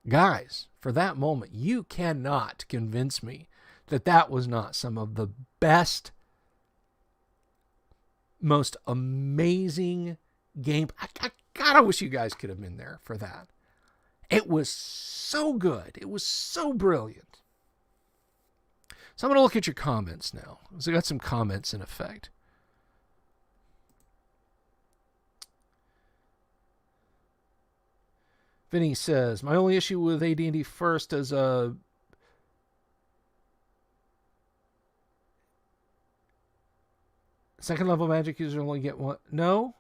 guys, for that moment, you cannot convince me that that was not some of the best, most amazing game. God, I wish you guys could have been there for that. It was so good. It was so brilliant. So I'm going to look at your comments now. So I got some comments in effect. Vinny says, my only issue with AD&D first is second level magic users only get one. No,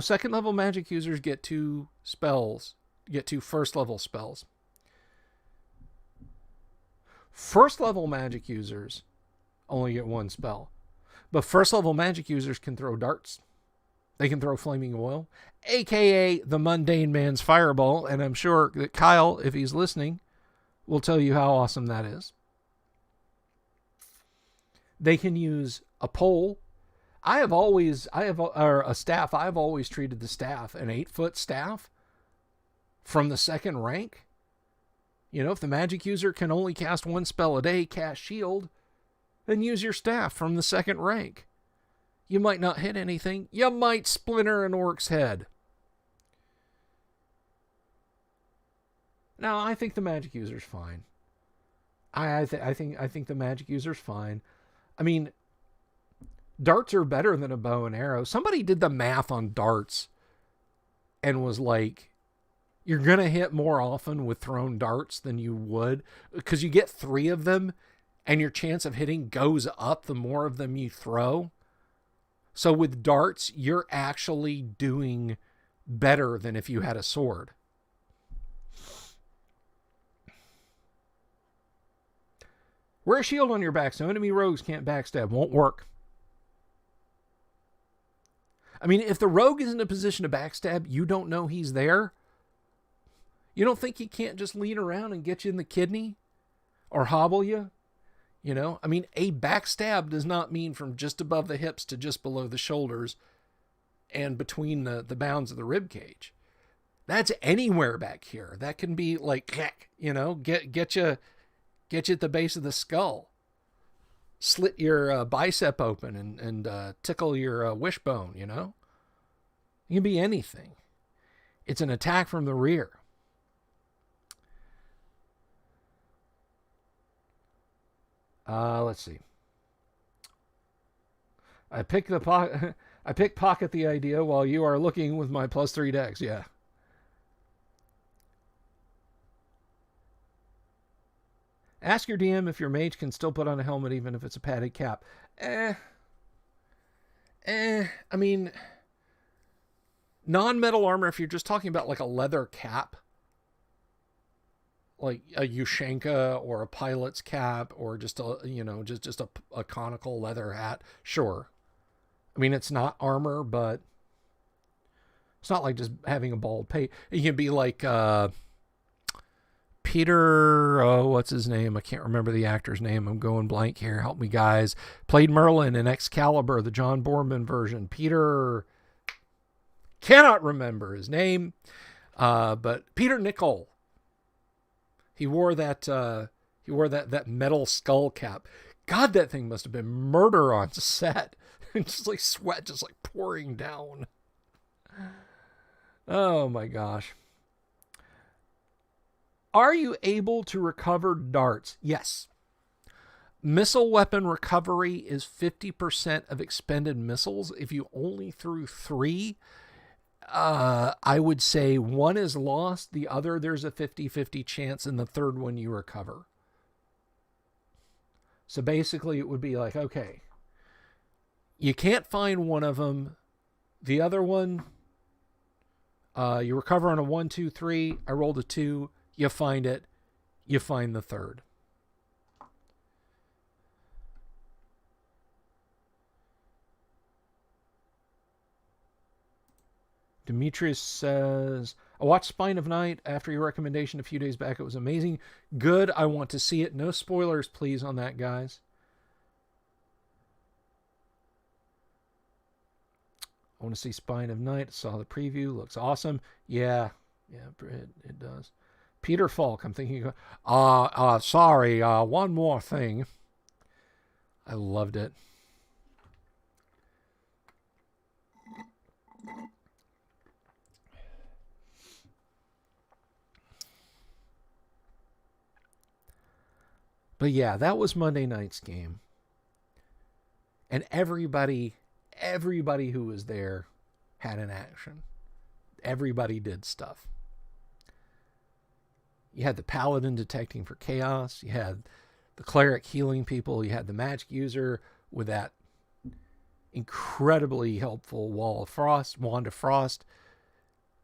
second level magic users get 2 spells. Get 2 first level spells. First level magic users only get 1 spell. But first level magic users can throw darts. They can throw flaming oil, aka the mundane man's fireball, and I'm sure that Kyle, if he's listening, will tell you how awesome that is. They can use a pole. A staff. I've always treated the staff, an 8-foot staff from the 2nd rank. If the magic user can only cast 1 spell a day, cast shield, then use your staff from the 2nd rank. You might not hit anything. You might splinter an orc's head. Now, I think the magic user's fine. I think the magic user's fine. I mean, darts are better than a bow and arrow. Somebody did the math on darts and was like, you're going to hit more often with thrown darts than you would, because you get 3 of them and your chance of hitting goes up the more of them you throw. So with darts, you're actually doing better than if you had a sword. Wear a shield on your back so enemy rogues can't backstab. Won't work. I mean, if the rogue is in a position to backstab, you don't know he's there. You don't think he can't just lean around and get you in the kidney? Or hobble you? I mean, a backstab does not mean from just above the hips to just below the shoulders and between the bounds of the rib cage. That's anywhere back here. That can be like, get you at the base of the skull. Slit your bicep open and tickle your wishbone, It can be anything. It's an attack from the rear. Let's see. I pick pocket the idea while you are looking with my +3 dex. Yeah. Ask your DM if your mage can still put on a helmet even if it's a padded cap. I mean, non-metal armor, if you're just talking about like a leather cap, like a Ushanka or a pilot's cap, or just a conical leather hat, sure. I mean, it's not armor, but it's not like just having a bald pate. It can be like Peter, oh, what's his name? I can't remember the actor's name. I'm going blank here. Help me, guys. Played Merlin in Excalibur, the John Boorman version. Peter, cannot remember his name, but Peter Nicol. He wore that metal skull cap. God, that thing must have been murder on set. Just like sweat, just like pouring down. Oh my gosh. Are you able to recover darts? Yes. Missile weapon recovery is 50% of expended missiles. If you only threw 3, I would say 1 is lost. The other, there's a 50-50 chance, and the third one you recover. So basically it would be like, okay, you can't find one of them. The other one, you recover on a 1, 2, 3. I rolled a 2. You find it. You find the third. Demetrius says, I watched Spine of Night after your recommendation a few days back. It was amazing. Good. I want to see it. No spoilers, please, on that, guys. I want to see Spine of Night. Saw the preview. Looks awesome. Yeah, it does. Peter Falk, I'm thinking, sorry, one more thing. I loved it. But yeah, that was Monday night's game. And everybody who was there had an action. Everybody did stuff. You had the paladin detecting for chaos. You had the cleric healing people. You had the magic user with that incredibly helpful wand of frost.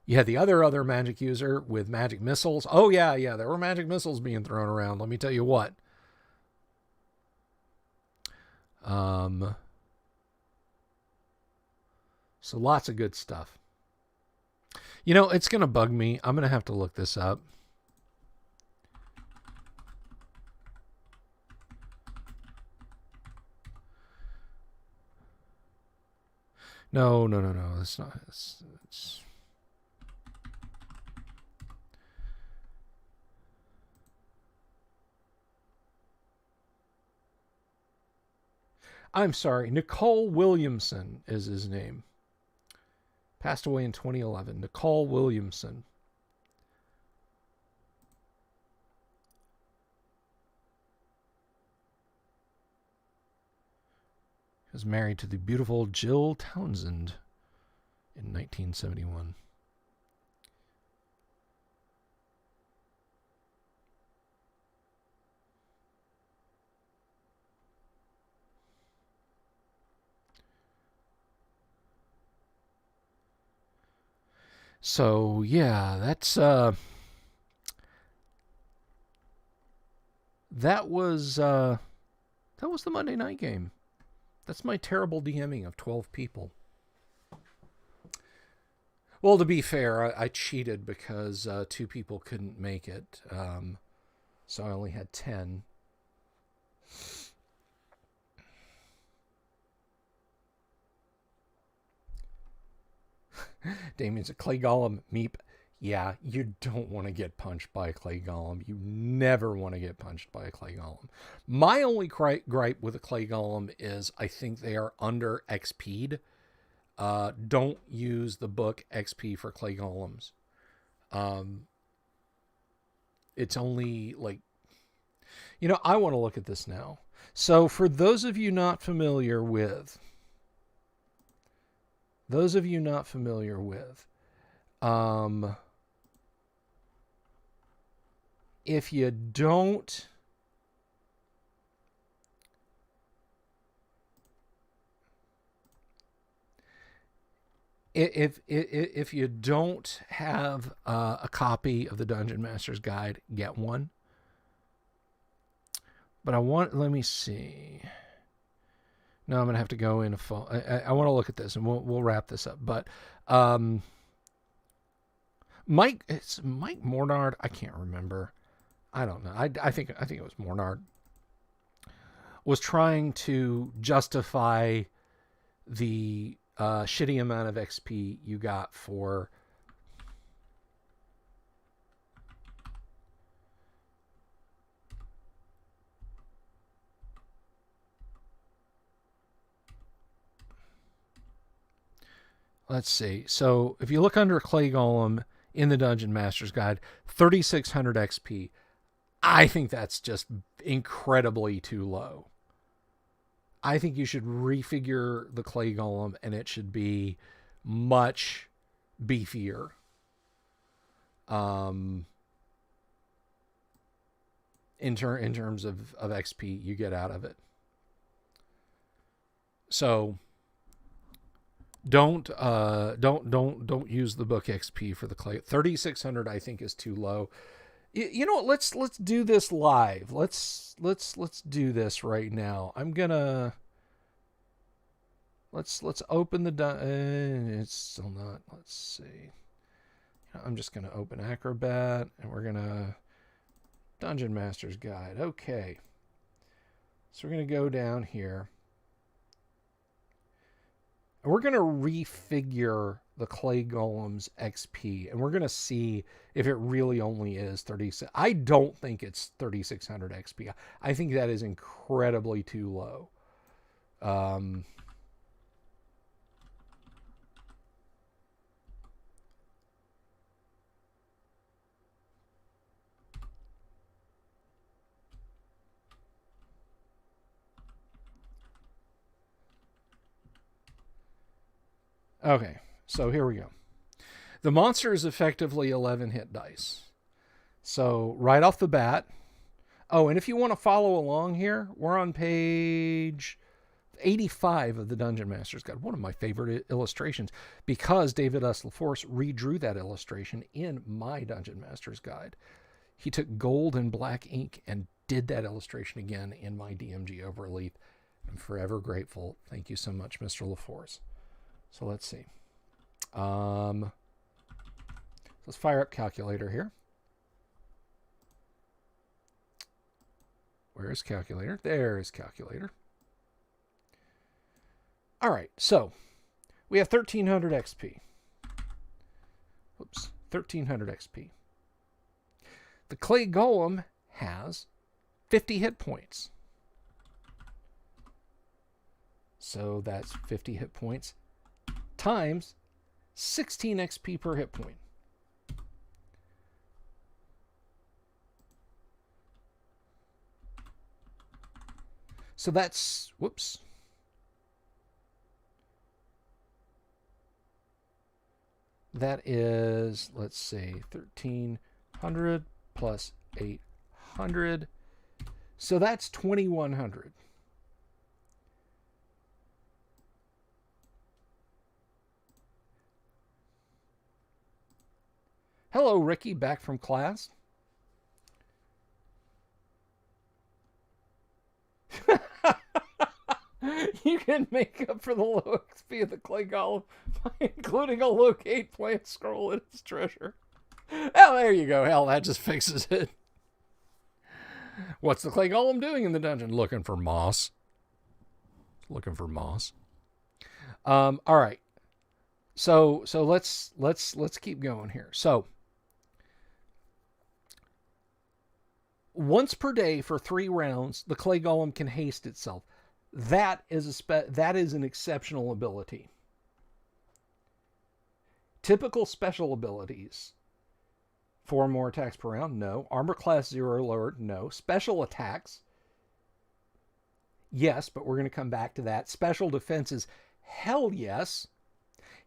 You had the other magic user with magic missiles. Oh yeah, there were magic missiles being thrown around. Let me tell you what. So lots of good stuff. You know, it's going to bug me. I'm going to have to look this up. No. It's not. It's... I'm sorry. Nicole Williamson is his name. Passed away in 2011. Nicole Williamson. He was married to the beautiful Jill Townsend in 1971. So yeah, that's that was the Monday night game. That's my terrible DMing of 12 people. Well, to be fair, I cheated because 2 people couldn't make it, so I only had 10. Damien's a Clay Golem. Meep. Yeah, you don't want to get punched by a Clay Golem. You never want to get punched by a Clay Golem. My only gripe with a Clay Golem is I think they are under XP'd. Don't use the book XP for Clay Golems. It's only like... You know, I want to look at this now. So for those of you not familiar with... if you don't if you don't have a copy of the Dungeon Master's Guide, get one. But let me see. No, I'm going to have to go in I want to look at this, and we'll wrap this up. But it's Mike Mornard. I can't remember. I don't know. I think it was Mornard, was trying to justify the shitty amount of XP you got for let's see. So if you look under Clay Golem in the Dungeon Master's Guide, 3,600 XP. I think that's just incredibly too low. I think you should refigure the Clay Golem and it should be much beefier. In terms of XP you get out of it. So don't use the book XP for the Clay. 3,600 I think is too low. You know what? Let's do this live. Let's do this right now. I'm gonna let's open the it's still not. Let's see. I'm just gonna open Acrobat and we're gonna Dungeon Master's Guide. Okay. So we're gonna go down here. And we're gonna refigure the Clay Golem's XP, and we're going to see if it really only is 36. I don't think it's 3,600 XP. I think that is incredibly too low. Okay, so here we go. The monster is effectively 11 hit dice. So right off the bat. Oh, and if you want to follow along here, we're on page 85 of the Dungeon Master's Guide. One of my favorite illustrations, because David S. LaForce redrew that illustration in my Dungeon Master's Guide. He took gold and black ink and did that illustration again in my DMG overleaf. I'm forever grateful. Thank you so much, Mr. LaForce. So let's see. Let's fire up calculator here. Where is calculator? There is calculator. All right, so we have 1,300 XP. Oops, 1,300 XP. The Clay Golem has 50 hit points. So that's 50 hit points times 16 XP per hit point. So that's, whoops. That is, let's see, 1,300 plus 800. So that's 2,100. Hello, Ricky, back from class. You can make up for the low XP of the Clay Golem by including a locate plant scroll in its treasure. Oh, there you go. Hell, that just fixes it. What's the Clay Golem doing in the dungeon? Looking for moss. Looking for moss. All right. So let's keep going here. So once per day for 3 rounds, the Clay Golem can haste itself. That is an exceptional ability. Typical special abilities. 4 more attacks per round? No. Armor class 0 or lower? No. Special attacks? Yes, but we're going to come back to that. Special defenses? Hell yes.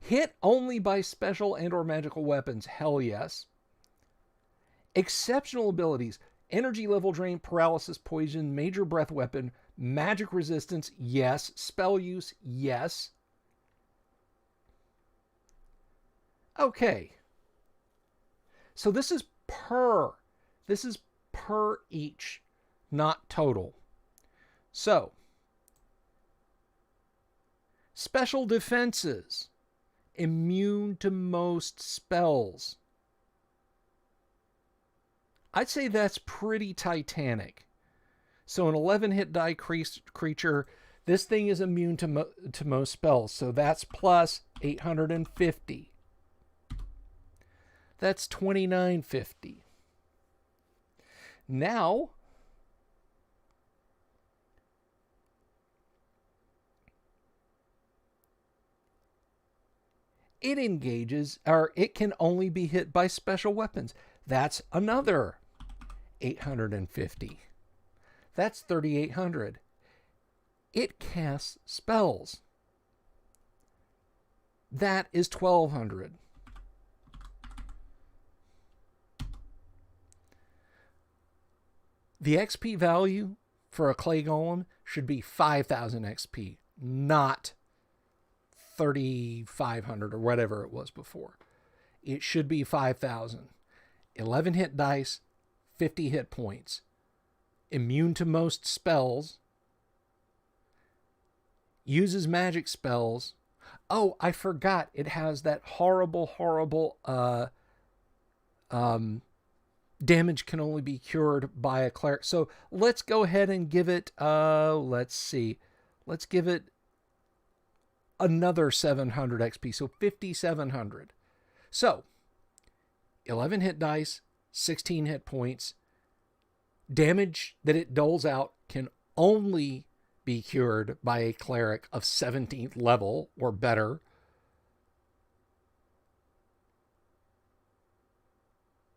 Hit only by special and or magical weapons? Hell yes. Exceptional abilities. Energy level drain, paralysis, poison, major breath weapon, magic resistance, yes. Spell use, yes. Okay. So this is per each, not total. So, special defenses, immune to most spells. I'd say that's pretty titanic. So an 11 hit die creature, this thing is immune to most spells. So that's plus 850. That's 2950. Now, it engages, or it can only be hit by special weapons. That's another 850. That's 3,800. It casts spells. That is 1,200. The XP value for a Clay Golem should be 5,000 XP, not 3,500 or whatever it was before. It should be 5,000. 11 hit dice, 50 hit points. Immune to most spells. Uses magic spells. Oh, I forgot. It has that horrible damage can only be cured by a cleric. So let's go ahead and give it, let's see. Let's give it another 700 XP. So 5,700. So 11 hit dice, 16 hit points. Damage that it doles out can only be cured by a cleric of 17th level or better.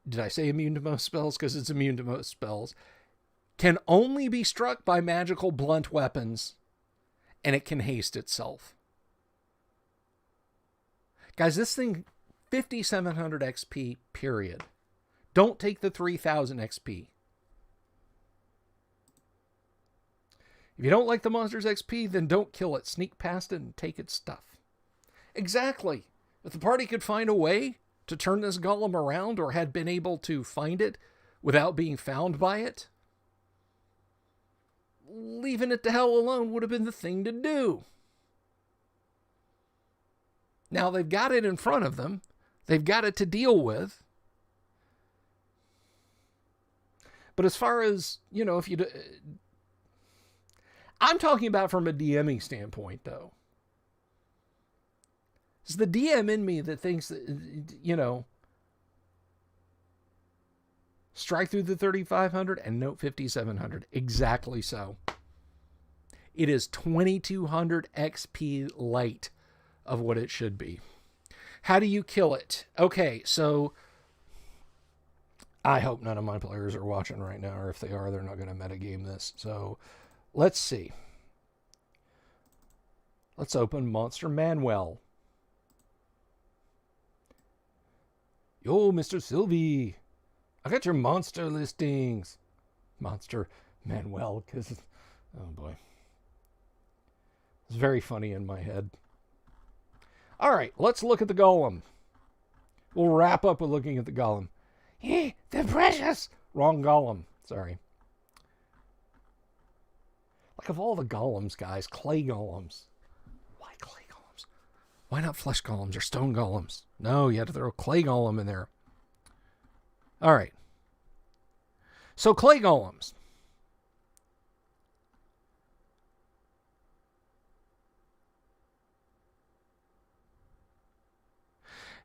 Did I say immune to most spells? Because it's immune to most spells. Can only be struck by magical blunt weapons, and it can haste itself. Guys, this thing, 5,700 XP, period. Don't take the 3,000 XP. If you don't like the monster's XP, then don't kill it. Sneak past it and take its stuff. Exactly. If the party could find a way to turn this golem around, or had been able to find it without being found by it, leaving it to hell alone would have been the thing to do. Now they've got it in front of them. They've got it to deal with. But as far as, if you... I'm talking about from a DMing standpoint, though. It's the DM in me that thinks that, strike through the 3,500 and note 5,700. Exactly so. It is 2,200 XP light of what it should be. How do you kill it? Okay, so I hope none of my players are watching right now, or if they are, they're not going to metagame this. So let's see. Let's open Monster Manual. Yo, Mr. Sylvie, I got your monster listings. Monster Manuel, because, oh boy. It's very funny in my head. All right, let's look at the golem. We'll wrap up with looking at the golem. They're precious. Wrong golem. Sorry. Like, of all the golems, guys, clay golems. Why clay golems? Why not flesh golems or stone golems? No, you had to throw a clay golem in there. All right. So clay golems.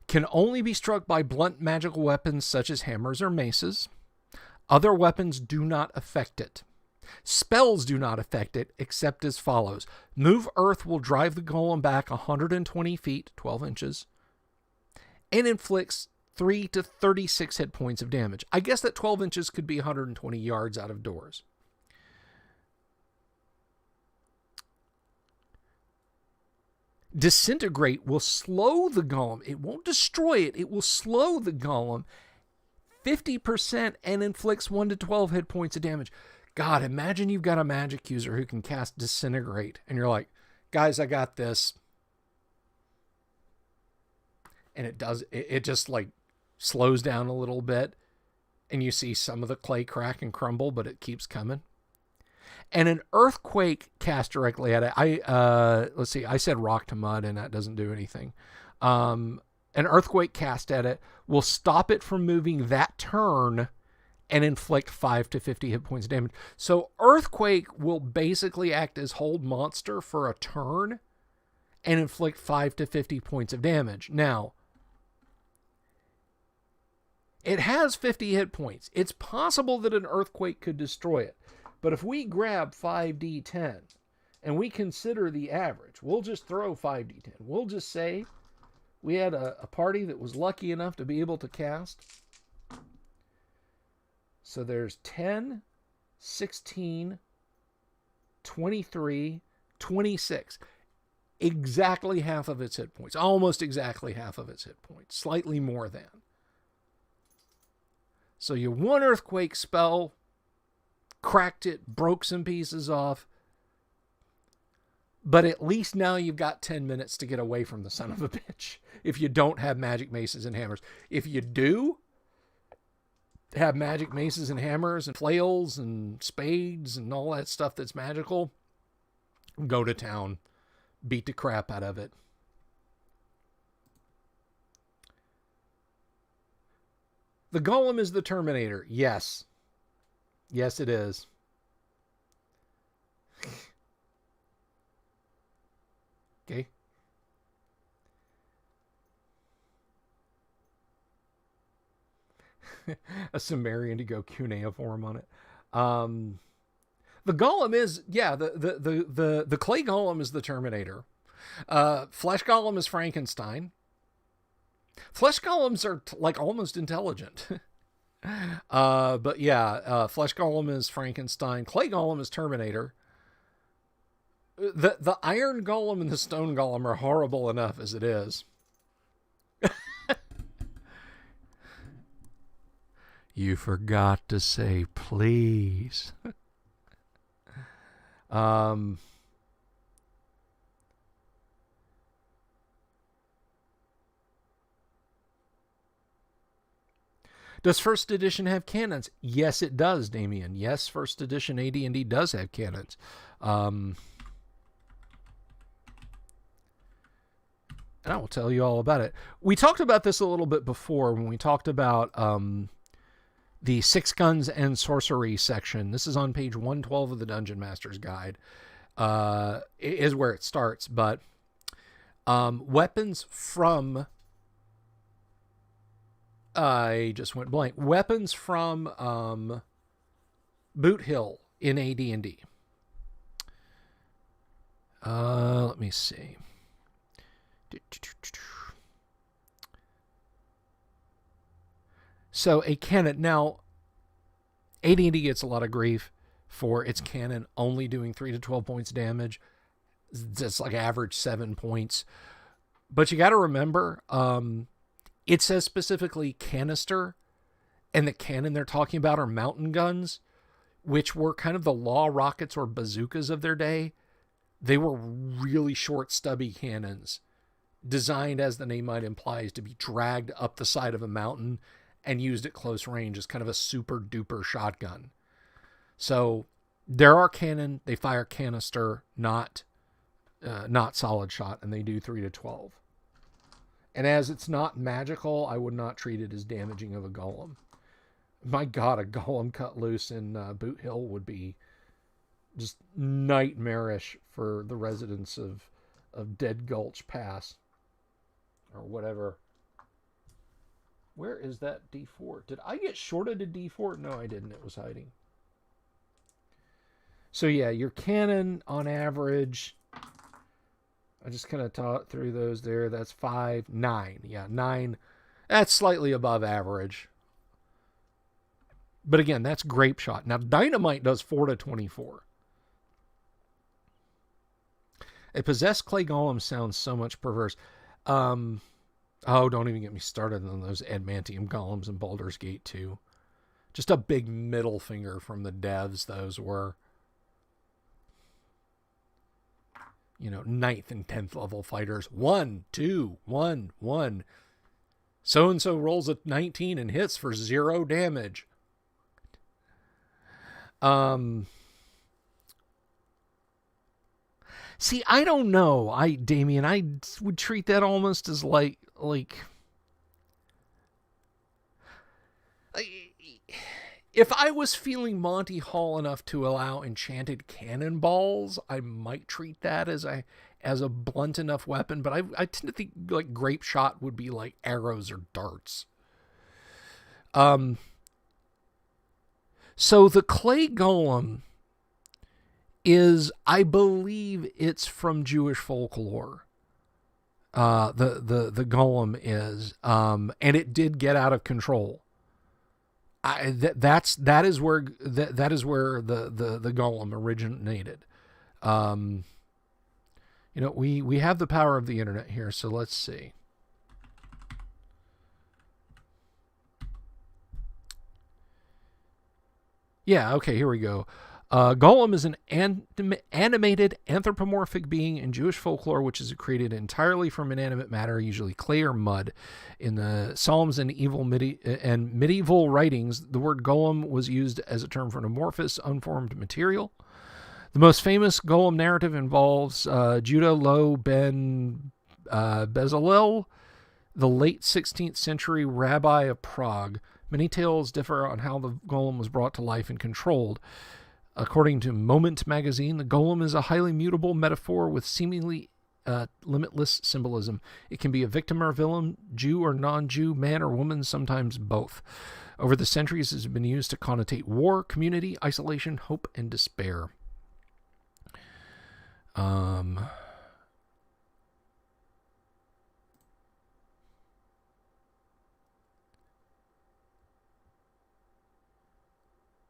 Can only be struck by blunt magical weapons such as hammers or maces. Other weapons do not affect it. Spells do not affect it, except as follows. Move Earth will drive the golem back 120 feet, 12 inches, and inflicts 3 to 36 hit points of damage. I guess that 12 inches could be 120 yards out of doors. Disintegrate will slow the golem. It won't destroy it. It will slow the golem 50% and inflicts 1 to 12 hit points of damage. God, imagine you've got a magic user who can cast Disintegrate, and you're like, guys, I got this. And it just like slows down a little bit, and you see some of the clay crack and crumble, but it keeps coming. And an earthquake cast directly at it. Let's see, I said rock to mud, and that doesn't do anything. An earthquake cast at it will stop it from moving that turn and inflict 5 to 50 hit points of damage. So Earthquake will basically act as hold monster for a turn and inflict 5 to 50 points of damage. Now, it has 50 hit points. It's possible that an Earthquake could destroy it. But if we grab 5d10 and we consider the average, we'll just throw 5d10. We'll just say we had a party that was lucky enough to be able to cast. So there's 10, 16, 23, 26. Exactly half of its hit points. Almost exactly half of its hit points. Slightly more than. So your one Earthquake spell cracked it, broke some pieces off. But at least now you've got 10 minutes to get away from the son of a bitch. If you don't have magic maces and hammers. If you do have magic maces and hammers and flails and spades and all that stuff that's magical, go to town. Beat the crap out of it. The Golem is the Terminator. Yes. Yes, it is. Okay. A Sumerian to go cuneiform on it. The Golem is, yeah, the Clay Golem is the Terminator. Flesh Golem is Frankenstein. Flesh Golems are like almost intelligent. But yeah, Flesh Golem is Frankenstein. Clay Golem is Terminator. The Iron Golem and the Stone Golem are horrible enough as it is. You forgot to say please. Does first edition have cannons? Yes, it does, Damien. Yes, first edition AD&D does have cannons. And I will tell you all about it. We talked about this a little bit before when we talked about the 6 guns and sorcery section. This is on page 112 of the Dungeon Master's Guide. Is where it starts. But weapons from... I just went blank. Weapons from Boot Hill in AD&D. Let me see. So a cannon. Now, AD&D gets a lot of grief for its cannon only doing 3 to 12 points damage. That's like average 7 points. But you got to remember, it says specifically canister, and the cannon they're talking about are mountain guns, which were kind of the law rockets or bazookas of their day. They were really short, stubby cannons, designed, as the name might imply, to be dragged up the side of a mountain and used at close range as kind of a super duper shotgun. So there are cannon, they fire canister, not solid shot, and they do 3 to 12. And as it's not magical, I would not treat it as damaging of a golem. My God, a golem cut loose in Boot Hill would be just nightmarish for the residents of Dead Gulch Pass. Or whatever. Where is that D4? Did I get shorted a D4? No, I didn't. It was hiding. So yeah, your cannon on average... I just kind of taught through those there. That's 5, 9. Yeah, 9. That's slightly above average. But again, that's grape shot. Now, dynamite does 4 to 24. A possessed clay golem sounds so much perverse. Oh, don't even get me started on those adamantium golems in Baldur's Gate 2. Just a big middle finger from the devs, those were. You know, 9th and 10th level fighters. 1, 2, 1, 1. So-and-so rolls a 19 and hits for 0 damage. See, I don't know. Damien, I would treat that almost as like If I was feeling Monty Hall enough to allow enchanted cannonballs, I might treat that as a blunt enough weapon. But I tend to think like grape shot would be like arrows or darts. So the Clay Golem is, I believe, it's from Jewish folklore. The golem is, and it did get out of control. That is where the golem originated. We have the power of the internet here, so let's see. Yeah, okay, here we go. Golem is an animated anthropomorphic being in Jewish folklore, which is created entirely from inanimate matter, usually clay or mud. In the Psalms and medieval writings, the word golem was used as a term for an amorphous, unformed material. The most famous golem narrative involves Judah Lo ben Bezalel, the late 16th century rabbi of Prague. Many tales differ on how the golem was brought to life and controlled. According to Moment magazine, the golem is a highly mutable metaphor with seemingly limitless symbolism. It can be a victim or villain, Jew or non-Jew, man or woman, sometimes both. Over the centuries, it has been used to connotate war, community, isolation, hope, and despair.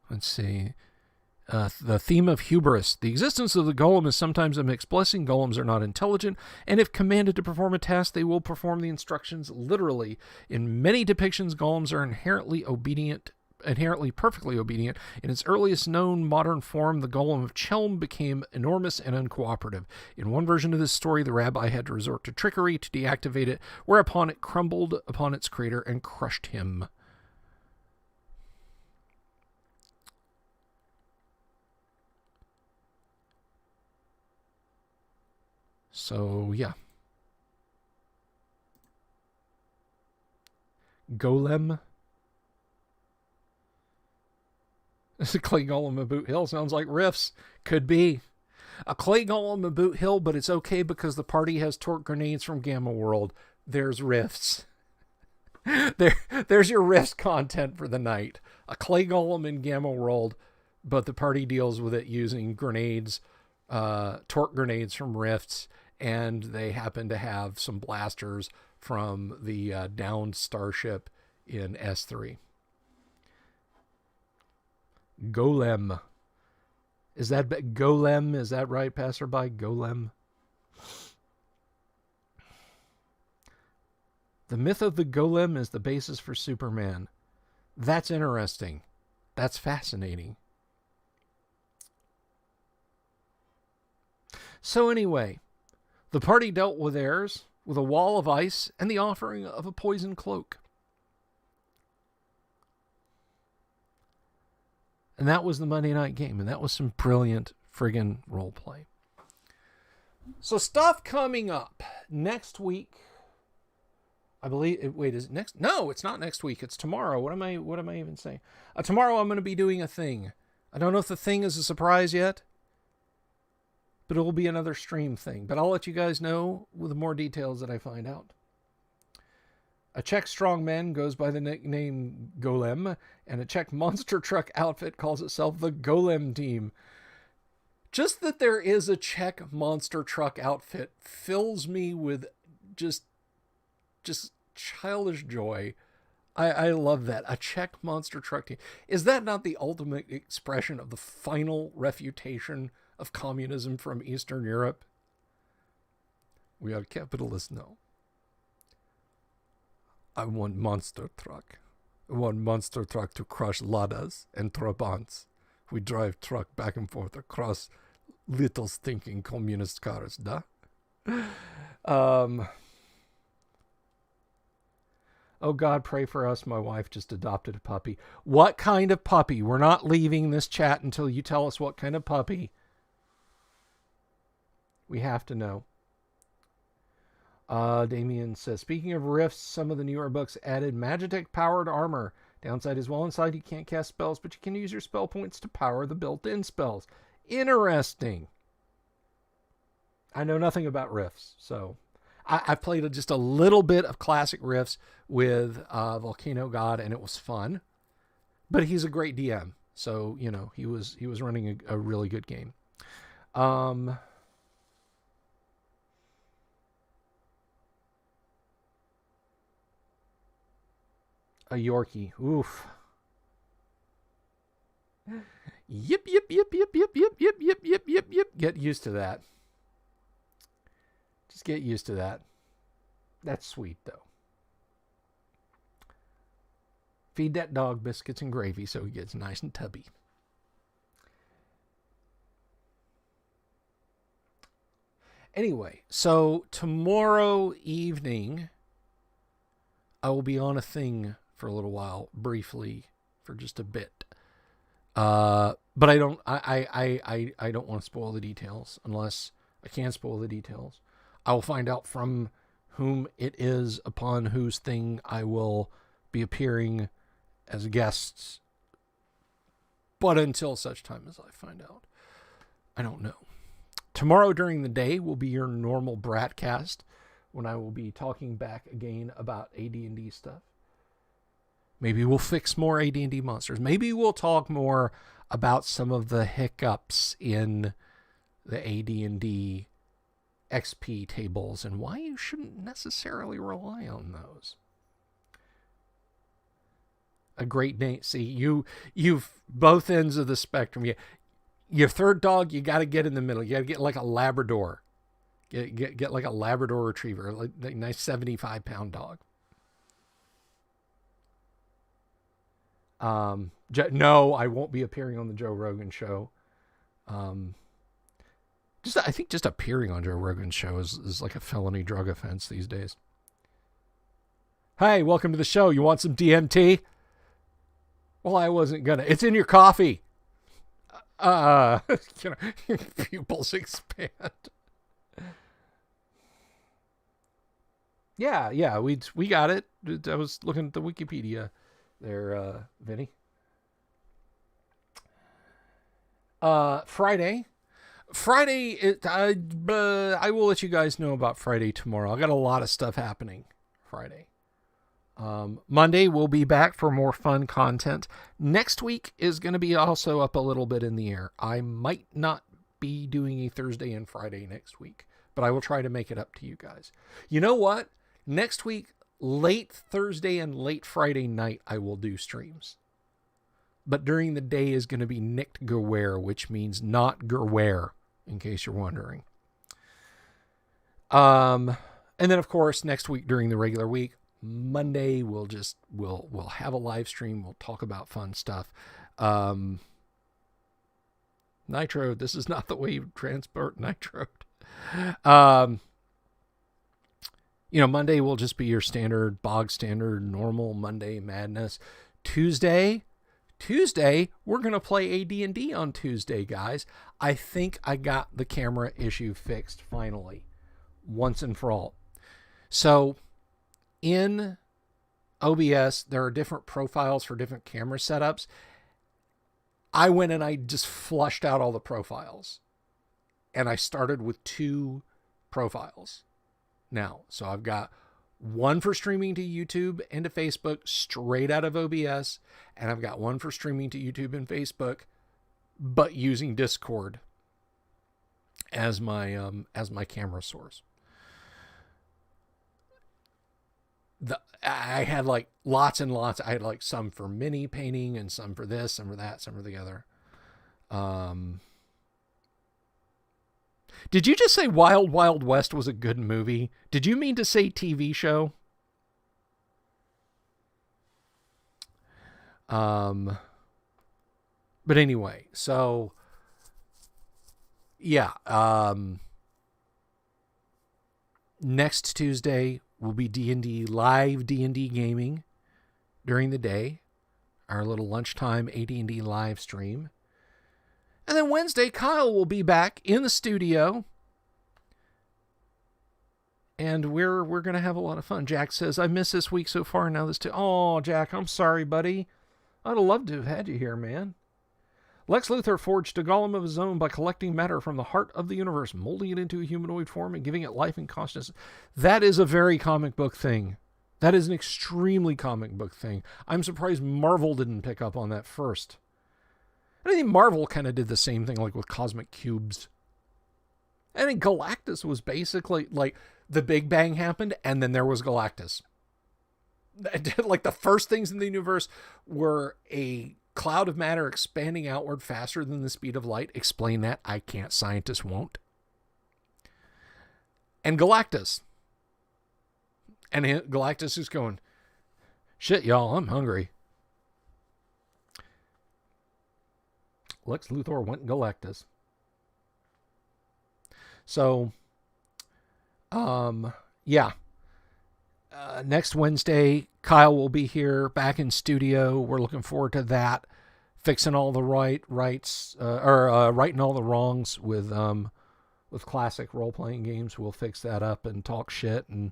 Let's see. The theme of hubris. The existence of the golem is sometimes a mixed blessing. Golems are not intelligent, and if commanded to perform a task, they will perform the instructions literally. In many depictions, golems are inherently perfectly obedient. In its earliest known modern form, the golem of Chelm became enormous and uncooperative. In one version of this story, the rabbi had to resort to trickery to deactivate it, whereupon it crumbled upon its creator and crushed him. So, yeah. Golem. This is a Clay Golem of Boot Hill. Sounds like riffs. Could be. A Clay Golem of Boot Hill, but it's okay because the party has torque grenades from Gamma World. There's riffs. There's your riffs content for the night. A Clay Golem in Gamma World, but the party deals with it using grenades, torque grenades from rifts, and they happen to have some blasters from the downed starship in S3. Golem. Is that Golem? Is that right, passerby? Golem. The myth of the golem is the basis for Superman. That's interesting. That's fascinating. So anyway, the party dealt with theirs with a wall of ice and the offering of a poison cloak. And that was the Monday night game, and that was some brilliant friggin' role play. So stuff coming up next week. I believe. Wait, is it next? No, it's not next week. It's tomorrow. What am I even saying? Tomorrow I'm going to be doing a thing. I don't know if the thing is a surprise yet, but it will be another stream thing. But I'll let you guys know with more details that I find out. A Czech strongman goes by the nickname Golem, and a Czech monster truck outfit calls itself the Golem Team. Just that there is a Czech monster truck outfit fills me with just childish joy. I love that. A Czech monster truck team. Is that not the ultimate expression of the final refutation of communism from Eastern Europe? We are capitalists now. I want monster truck. I want monster truck to crush Ladas and Trabants. We drive truck back and forth across little stinking communist cars, da? Oh God, pray for us. My wife just adopted a puppy. What kind of puppy? We're not leaving this chat until you tell us what kind of puppy. We have to know. Damien says, speaking of rifts, some of the newer books added Magitech powered armor. Downside is, while inside you can't cast spells, but you can use your spell points to power the built-in spells. Interesting. I know nothing about Rifts, so I played just a little bit of classic Rifts with Volcano God, and it was fun. But he's a great DM, so you know he was running a really good game. A Yorkie, oof. Yip. Get used to that. Just get used to that. That's sweet, though. Feed that dog biscuits and gravy so he gets nice and tubby. Anyway, so tomorrow evening, I will be on a thing for a little while, briefly, for just a bit. But I don't want to spoil the details unless I can spoil the details. I will find out from whom it is upon whose thing I will be appearing as guests. But until such time as I find out, I don't know. Tomorrow during the day will be your normal Bratcast, when I will be talking back again about AD&D stuff. Maybe we'll fix more AD&D monsters. Maybe we'll talk more about some of the hiccups in the AD&D XP tables and why you shouldn't necessarily rely on those. A great name. See, you've both ends of the spectrum. Your third dog, you got to get in the middle. You got to get like a Labrador. Get like a Labrador Retriever, like a nice 75-pound dog. No, I won't be appearing on the Joe Rogan show. I think just appearing on Joe Rogan's show is like a felony drug offense these days. Hey, welcome to the show. You want some DMT? Well, I wasn't gonna. It's in your coffee. Your pupils expand. Yeah, we got it. I was looking at the Wikipedia there, Vinny. Friday, I will let you guys know about Friday tomorrow. I got a lot of stuff happening Friday. Monday we'll be back for more fun content. Next week is going to be also up a little bit in the air. I might not be doing a Thursday and Friday next week, but I will try to make it up to you guys. You know what? Next week, late Thursday and late Friday night, I will do streams. But during the day is going to be Nicked Gerware, which means not Gerware, in case you're wondering. And then, of course, next week during the regular week, Monday, we'll have a live stream. We'll talk about fun stuff. Nitro, this is not the way you transport Nitro. Monday will just be your standard, bog standard, normal Monday madness. Tuesday, we're going to play AD&D on Tuesday, guys. I think I got the camera issue fixed finally, once and for all. So in OBS, there are different profiles for different camera setups. I went and I just flushed out all the profiles. And I started with 2 profiles now. So I've got one for streaming to YouTube and to Facebook straight out of OBS. And I've got one for streaming to YouTube and Facebook, but using Discord as my camera source. I had like lots and lots. I had like some for mini painting and some for this, some for that, some for the other. Did you just say Wild Wild West was a good movie? Did you mean to say TV show? But anyway, so yeah, next Tuesday will be D&D, live D&D gaming during the day, our little lunchtime AD&D live stream. And then Wednesday, Kyle will be back in the studio. And we're going to have a lot of fun. Jack says, I miss this week so far. Now this too. Oh, Jack, I'm sorry, buddy. I'd have loved to have had you here, man. Lex Luthor forged a golem of his own by collecting matter from the heart of the universe, molding it into a humanoid form and giving it life and consciousness. That is a very comic book thing. That is an extremely comic book thing. I'm surprised Marvel didn't pick up on that first. And I think Marvel kind of did the same thing, like with cosmic cubes. I think Galactus was basically like the Big Bang happened, and then there was Galactus. Like the first things in the universe were a cloud of matter expanding outward faster than the speed of light. Explain that. I can't. Scientists won't. And Galactus. And Galactus is going, shit, y'all, I'm hungry. Lex Luthor went Galactus. So, yeah. Next Wednesday, Kyle will be here back in studio. We're looking forward to that. Fixing all the rights, righting all the wrongs with classic role-playing games. We'll fix that up and talk shit, and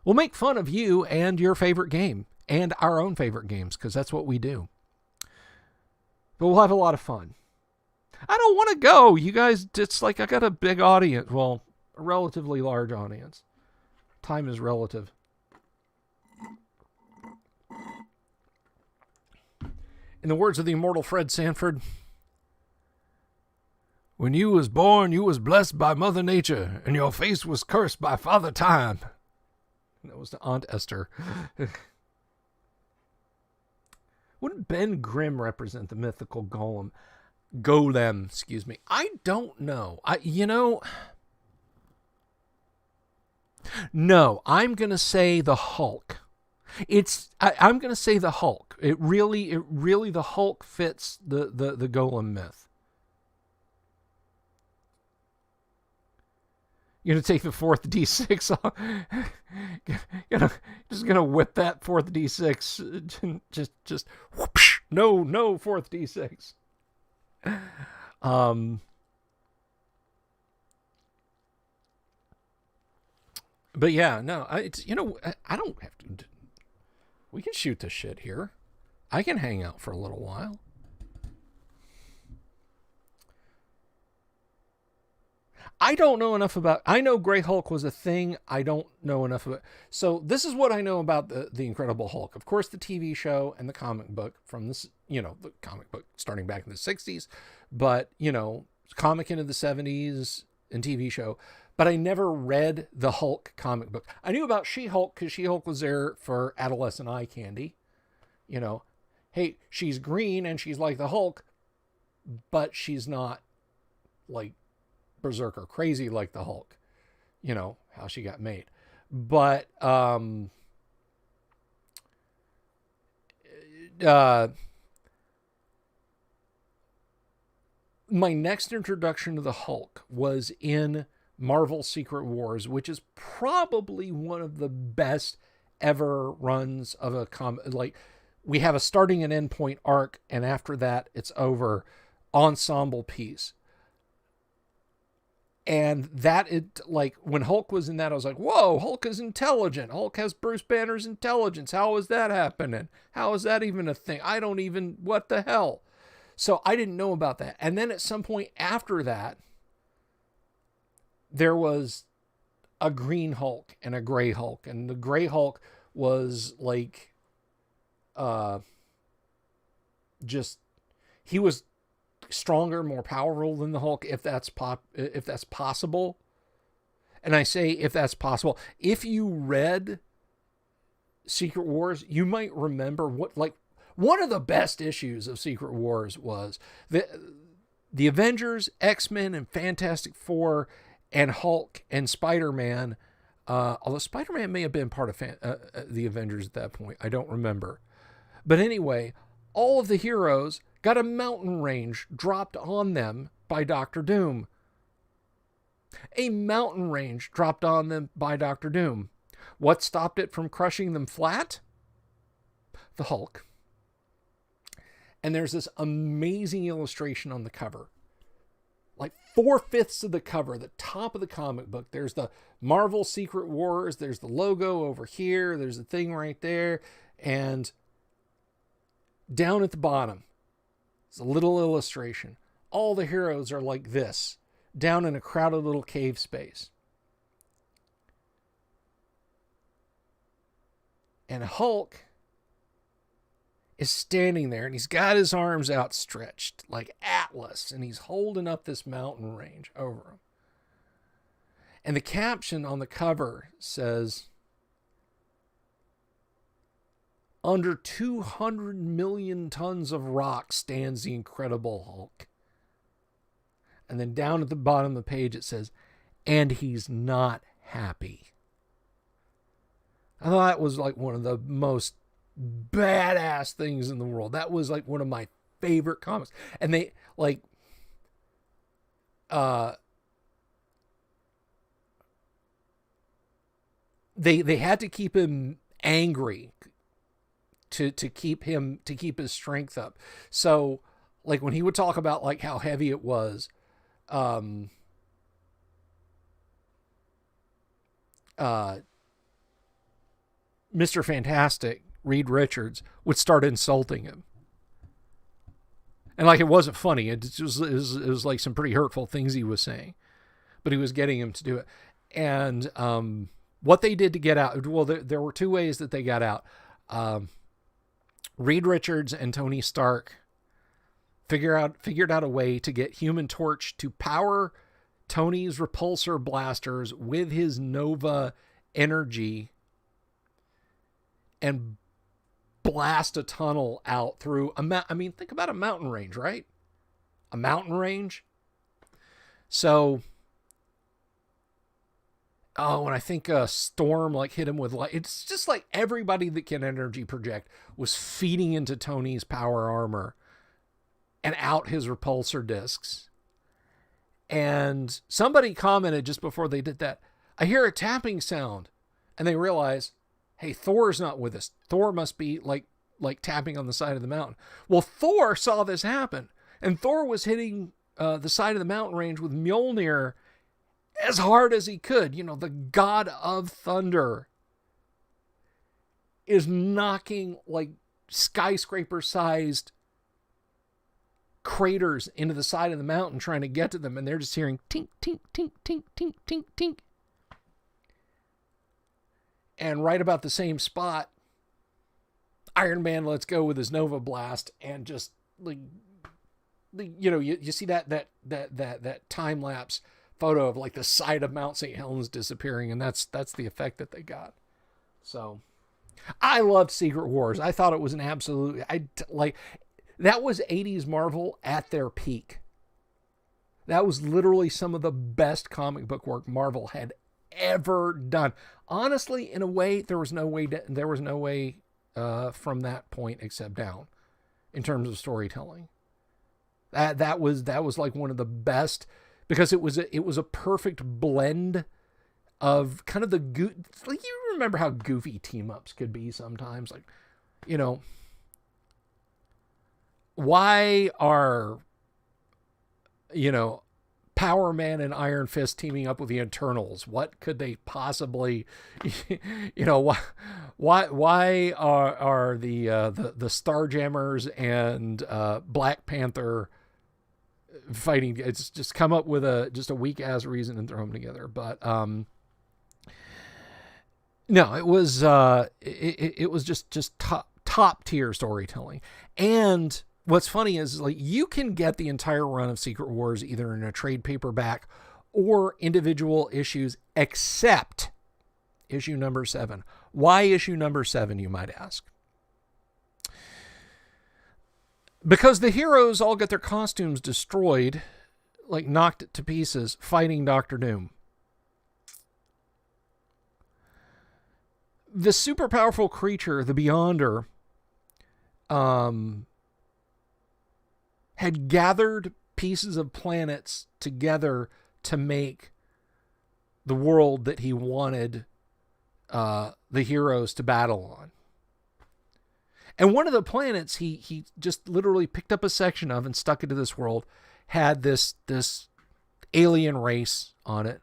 we'll make fun of you and your favorite game and our own favorite games, because that's what we do. But we'll have a lot of fun. I don't want to go. You guys, it's like I got a big audience. Well, a relatively large audience. Time is relative. In the words of the immortal Fred Sanford, when you was born, you was blessed by Mother Nature, and your face was cursed by Father Time. That was to Aunt Esther. Wouldn't Ben Grimm represent the mythical golem? Golem, excuse me. I don't know. No, I'm going to say the Hulk. I'm going to say the Hulk. It really, the Hulk fits the golem myth. You're going to take the fourth D6 off. Just going to whip that fourth D6. Just whoosh. No fourth D6. But yeah, no, I don't have to. We can shoot the shit here. I can hang out for a little while. I don't know enough about. I know Grey Hulk was a thing. I don't know enough about. So this is what I know about the Incredible Hulk. Of course, the TV show and the comic book from this. The comic book starting back in the 60s, but comic into the 70s and TV show. But I never read the Hulk comic book. I knew about She-Hulk because She-Hulk was there for adolescent eye candy. Hey, she's green and she's like the Hulk, but she's not like berserker crazy like the Hulk. How she got made. But my next introduction to the Hulk was in Marvel Secret Wars, which is probably one of the best ever runs of a comic. Like, we have a starting and end point arc, and after that, it's over. Ensemble piece. And when Hulk was in that, I was like, whoa, Hulk is intelligent. Hulk has Bruce Banner's intelligence. How is that happening? How is that even a thing? What the hell? So I didn't know about that. And then at some point after that, there was a green Hulk and a gray Hulk. And the gray Hulk was like, he was stronger, more powerful than the Hulk, if that's possible. And I say if that's possible. If you read Secret Wars, you might remember one of the best issues of Secret Wars was the Avengers, X-Men, and Fantastic Four, and Hulk and Spider-Man. Although Spider-Man may have been part of the Avengers at that point. I don't remember. But anyway, all of the heroes got a mountain range dropped on them by Doctor Doom. A mountain range dropped on them by Doctor Doom. What stopped it from crushing them flat? The Hulk. And there's this amazing illustration on the cover. Like 4/5 of the cover, the top of the comic book, there's the Marvel Secret Wars, there's the logo over here, there's the thing right there, and down at the bottom, it's a little illustration. All the heroes are like this, down in a crowded little cave space. And Hulk is standing there, and he's got his arms outstretched like Atlas, and he's holding up this mountain range over him. And the caption on the cover says, "Under 200 million tons of rock stands the Incredible Hulk." And then down at the bottom of the page it says, "And he's not happy." I thought that was like one of the most badass things in the world. That was like one of my favorite comics. And they like they had to keep him angry to keep his strength up. So like when he would talk about like how heavy it was, Mr. Fantastic, Reed Richards, would start insulting him. And like, it wasn't funny. It was like some pretty hurtful things he was saying, but he was getting him to do it. And what they did to get out, well, there were two ways that they got out. Reed Richards and Tony Stark figured out a way to get Human Torch to power Tony's repulsor blasters with his Nova energy and blast a tunnel out through think about a mountain range, right? A mountain range. So, when I think a storm like hit him with light, it's just like everybody that can energy project was feeding into Tony's power armor and out his repulsor discs. And somebody commented just before they did that, "I hear a tapping sound," and they realize, hey, Thor's not with us. Thor must be like tapping on the side of the mountain. Well, Thor saw this happen, and Thor was hitting the side of the mountain range with Mjolnir as hard as he could. You know, the god of thunder is knocking like skyscraper-sized craters into the side of the mountain trying to get to them, and they're just hearing tink, tink, tink, tink, tink, tink, tink. And right about the same spot, Iron Man lets go with his Nova Blast, and just like, you see that time lapse photo of like the side of Mount St. Helens disappearing, and that's the effect that they got. So, I loved Secret Wars. I thought it was an absolute that was 80s Marvel at their peak. That was literally some of the best comic book work Marvel had ever done. Honestly, in a way, there was no way from that point except down in terms of storytelling. That was like one of the best, because it was a perfect blend of kind of like, you remember how goofy team ups could be sometimes, like, why are Power Man and Iron Fist teaming up with the Eternals? What could they possibly, why are the Starjammers and Black Panther fighting? It's just come up with just a weak ass reason and throw them together. But no, it was it was just top tier storytelling. And what's funny is, like, you can get the entire run of Secret Wars either in a trade paperback or individual issues, except issue number 7. Why issue number 7, you might ask? Because the heroes all get their costumes destroyed, like knocked to pieces, fighting Doctor Doom. The super powerful creature, the Beyonder, had gathered pieces of planets together to make the world that he wanted the heroes to battle on. And one of the planets he just literally picked up a section of and stuck it to this world, had this alien race on it.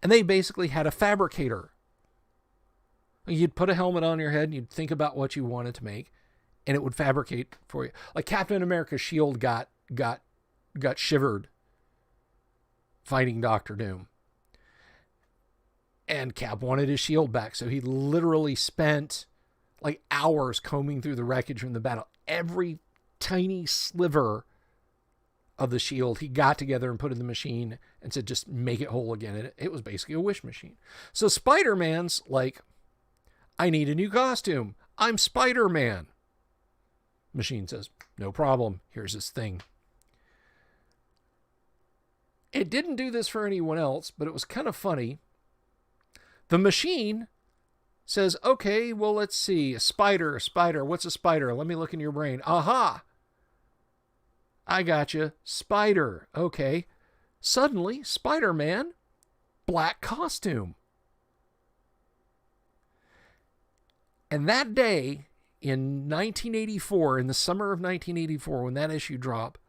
And they basically had a fabricator. You'd put a helmet on your head and you'd think about what you wanted to make, and it would fabricate for you. Like Captain America's shield got shivered fighting Doctor Doom. And Cap wanted his shield back, so he literally spent like hours combing through the wreckage from the battle. Every tiny sliver of the shield he got together and put in the machine and said, just make it whole again. And it was basically a wish machine. So Spider-Man's like, I need a new costume. I'm Spider-Man. Machine says, no problem. Here's this thing. It didn't do this for anyone else, but it was kind of funny. The machine says, okay, well, let's see. A spider. What's a spider? Let me look in your brain. Aha. I got you. Spider. Okay. Suddenly, Spider-Man, black costume. And that day in 1984, in the summer of 1984, when that issue dropped,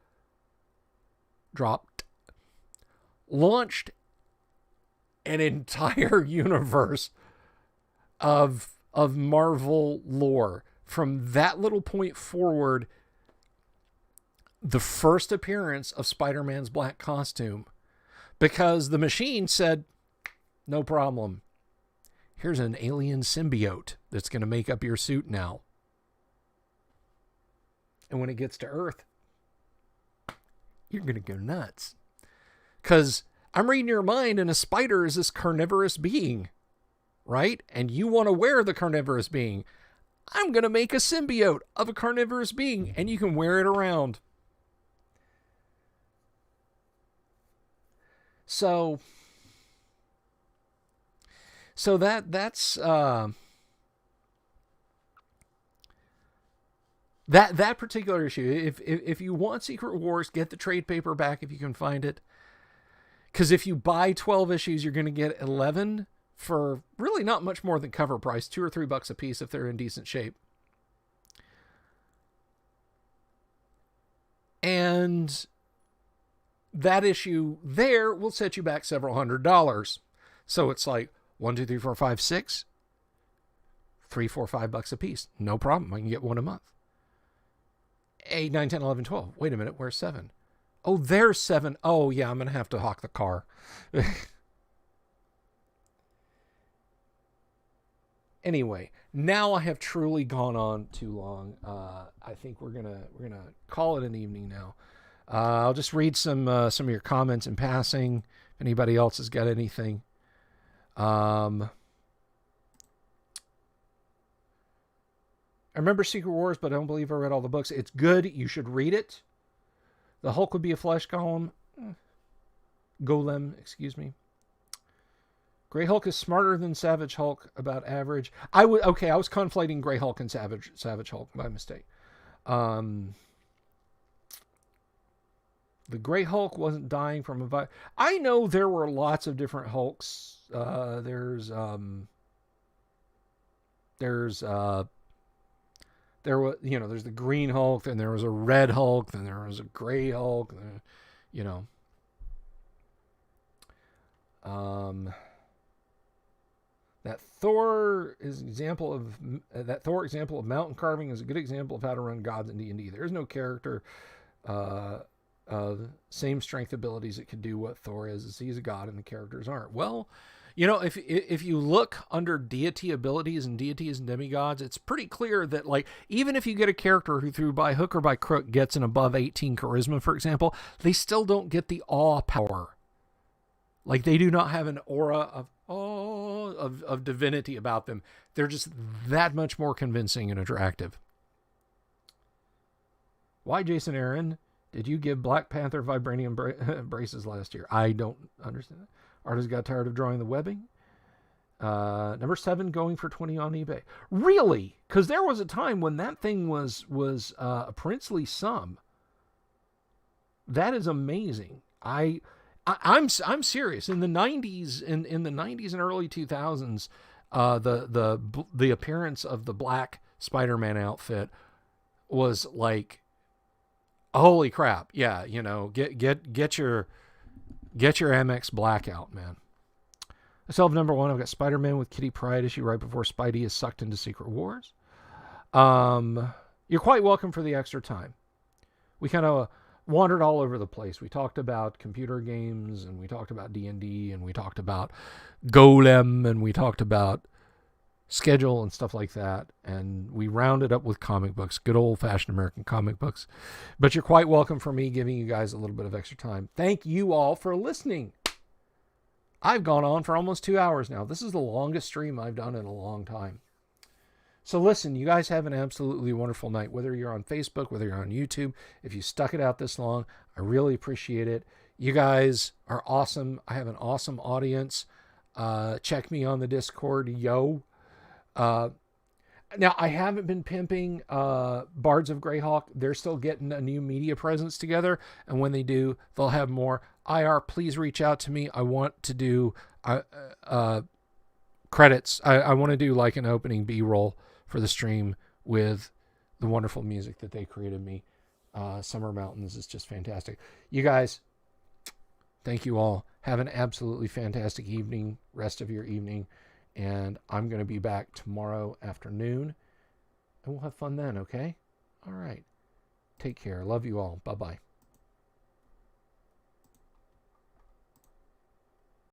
launched an entire universe of Marvel lore. From that little point forward, the first appearance of Spider-Man's black costume, because the machine said, no problem. Here's an alien symbiote that's going to make up your suit now. And when it gets to Earth, you're going to go nuts. Because I'm reading your mind, and a spider is this carnivorous being, right? And you want to wear the carnivorous being. I'm going to make a symbiote of a carnivorous being, and you can wear it around. So that's that particular issue. If you want Secret Wars, get the trade paperback if you can find it. Because if you buy 12 issues, you're going to get 11 for really not much more than cover price, $2 or $3 a piece if they're in decent shape. And that issue there will set you back several $100s. So it's like 1, 2, 3, 4, 5, 6, $3, $4, $5 a piece. No problem. I can get one a month. 8, 9, 10, 11, 12. Wait a minute. Where's 7? Oh, there's 7. Oh, yeah. I'm going to have to hawk the car. Anyway, now I have truly gone on too long. I think we're gonna call it an evening now. I'll just read some of your comments in passing. If anybody else has got anything. I remember Secret Wars, but I don't believe I read all the books. It's good. You should read it. The Hulk would be a flesh golem. Golem, excuse me. Gray Hulk is smarter than Savage Hulk, about average. I was conflating Gray Hulk and Savage Hulk by mistake. The Gray Hulk wasn't dying from a virus. I know there were lots of different Hulks. There's the Green Hulk, and there was a Red Hulk, then there was a Gray Hulk, That Thor example of mountain carving is a good example of how to run gods in D&D. There is no character same strength abilities that could do what Thor is. He's a god and the characters aren't. Well, if you look under deity abilities and deities and demigods, it's pretty clear that, like, even if you get a character who through by hook or by crook gets an above 18 charisma, for example, they still don't get the awe power. Like, they do not have an aura of divinity about them. They're just that much more convincing and attractive. Why, Jason Aaron, did you give Black Panther vibranium braces last year? I don't understand that. Artist got tired of drawing the webbing. Number 7 going for 20 on eBay. Really? Because there was a time when that thing was a princely sum. That is amazing. I'm serious. In the 90s, in the 90s and early 2000s, the appearance of the black Spider-Man outfit was like, holy crap. Yeah, get your Get your Amex blackout, man. I still have number 1. I've got Spider-Man with Kitty Pryde issue right before Spidey is sucked into Secret Wars. You're quite welcome for the extra time. We kind of wandered all over the place. We talked about computer games, and we talked about D&D, and we talked about Golem, and we talked about schedule and stuff like that. And we rounded up with comic books, good old-fashioned American comic books. But you're quite welcome for me giving you guys a little bit of extra time. Thank you all for listening. I've gone on for almost 2 hours now. This is the longest stream I've done in a long time. So listen, you guys have an absolutely wonderful night, whether you're on Facebook, whether you're on YouTube. If you stuck it out this long, I really appreciate it. You guys are awesome. I have an awesome audience. Check me on the Discord, yo. Now, I haven't been pimping Bards of Greyhawk. They're still getting a new media presence together, and when they do, they'll have more. IR, please reach out to me. I want to do credits. I want to do like an opening B-roll for the stream with the wonderful music that they created me. Summer Mountains is just fantastic. You guys, thank you all. Have an absolutely fantastic evening, rest of your evening. And I'm going to be back tomorrow afternoon. And we'll have fun then, okay? All right. Take care. Love you all. Bye-bye.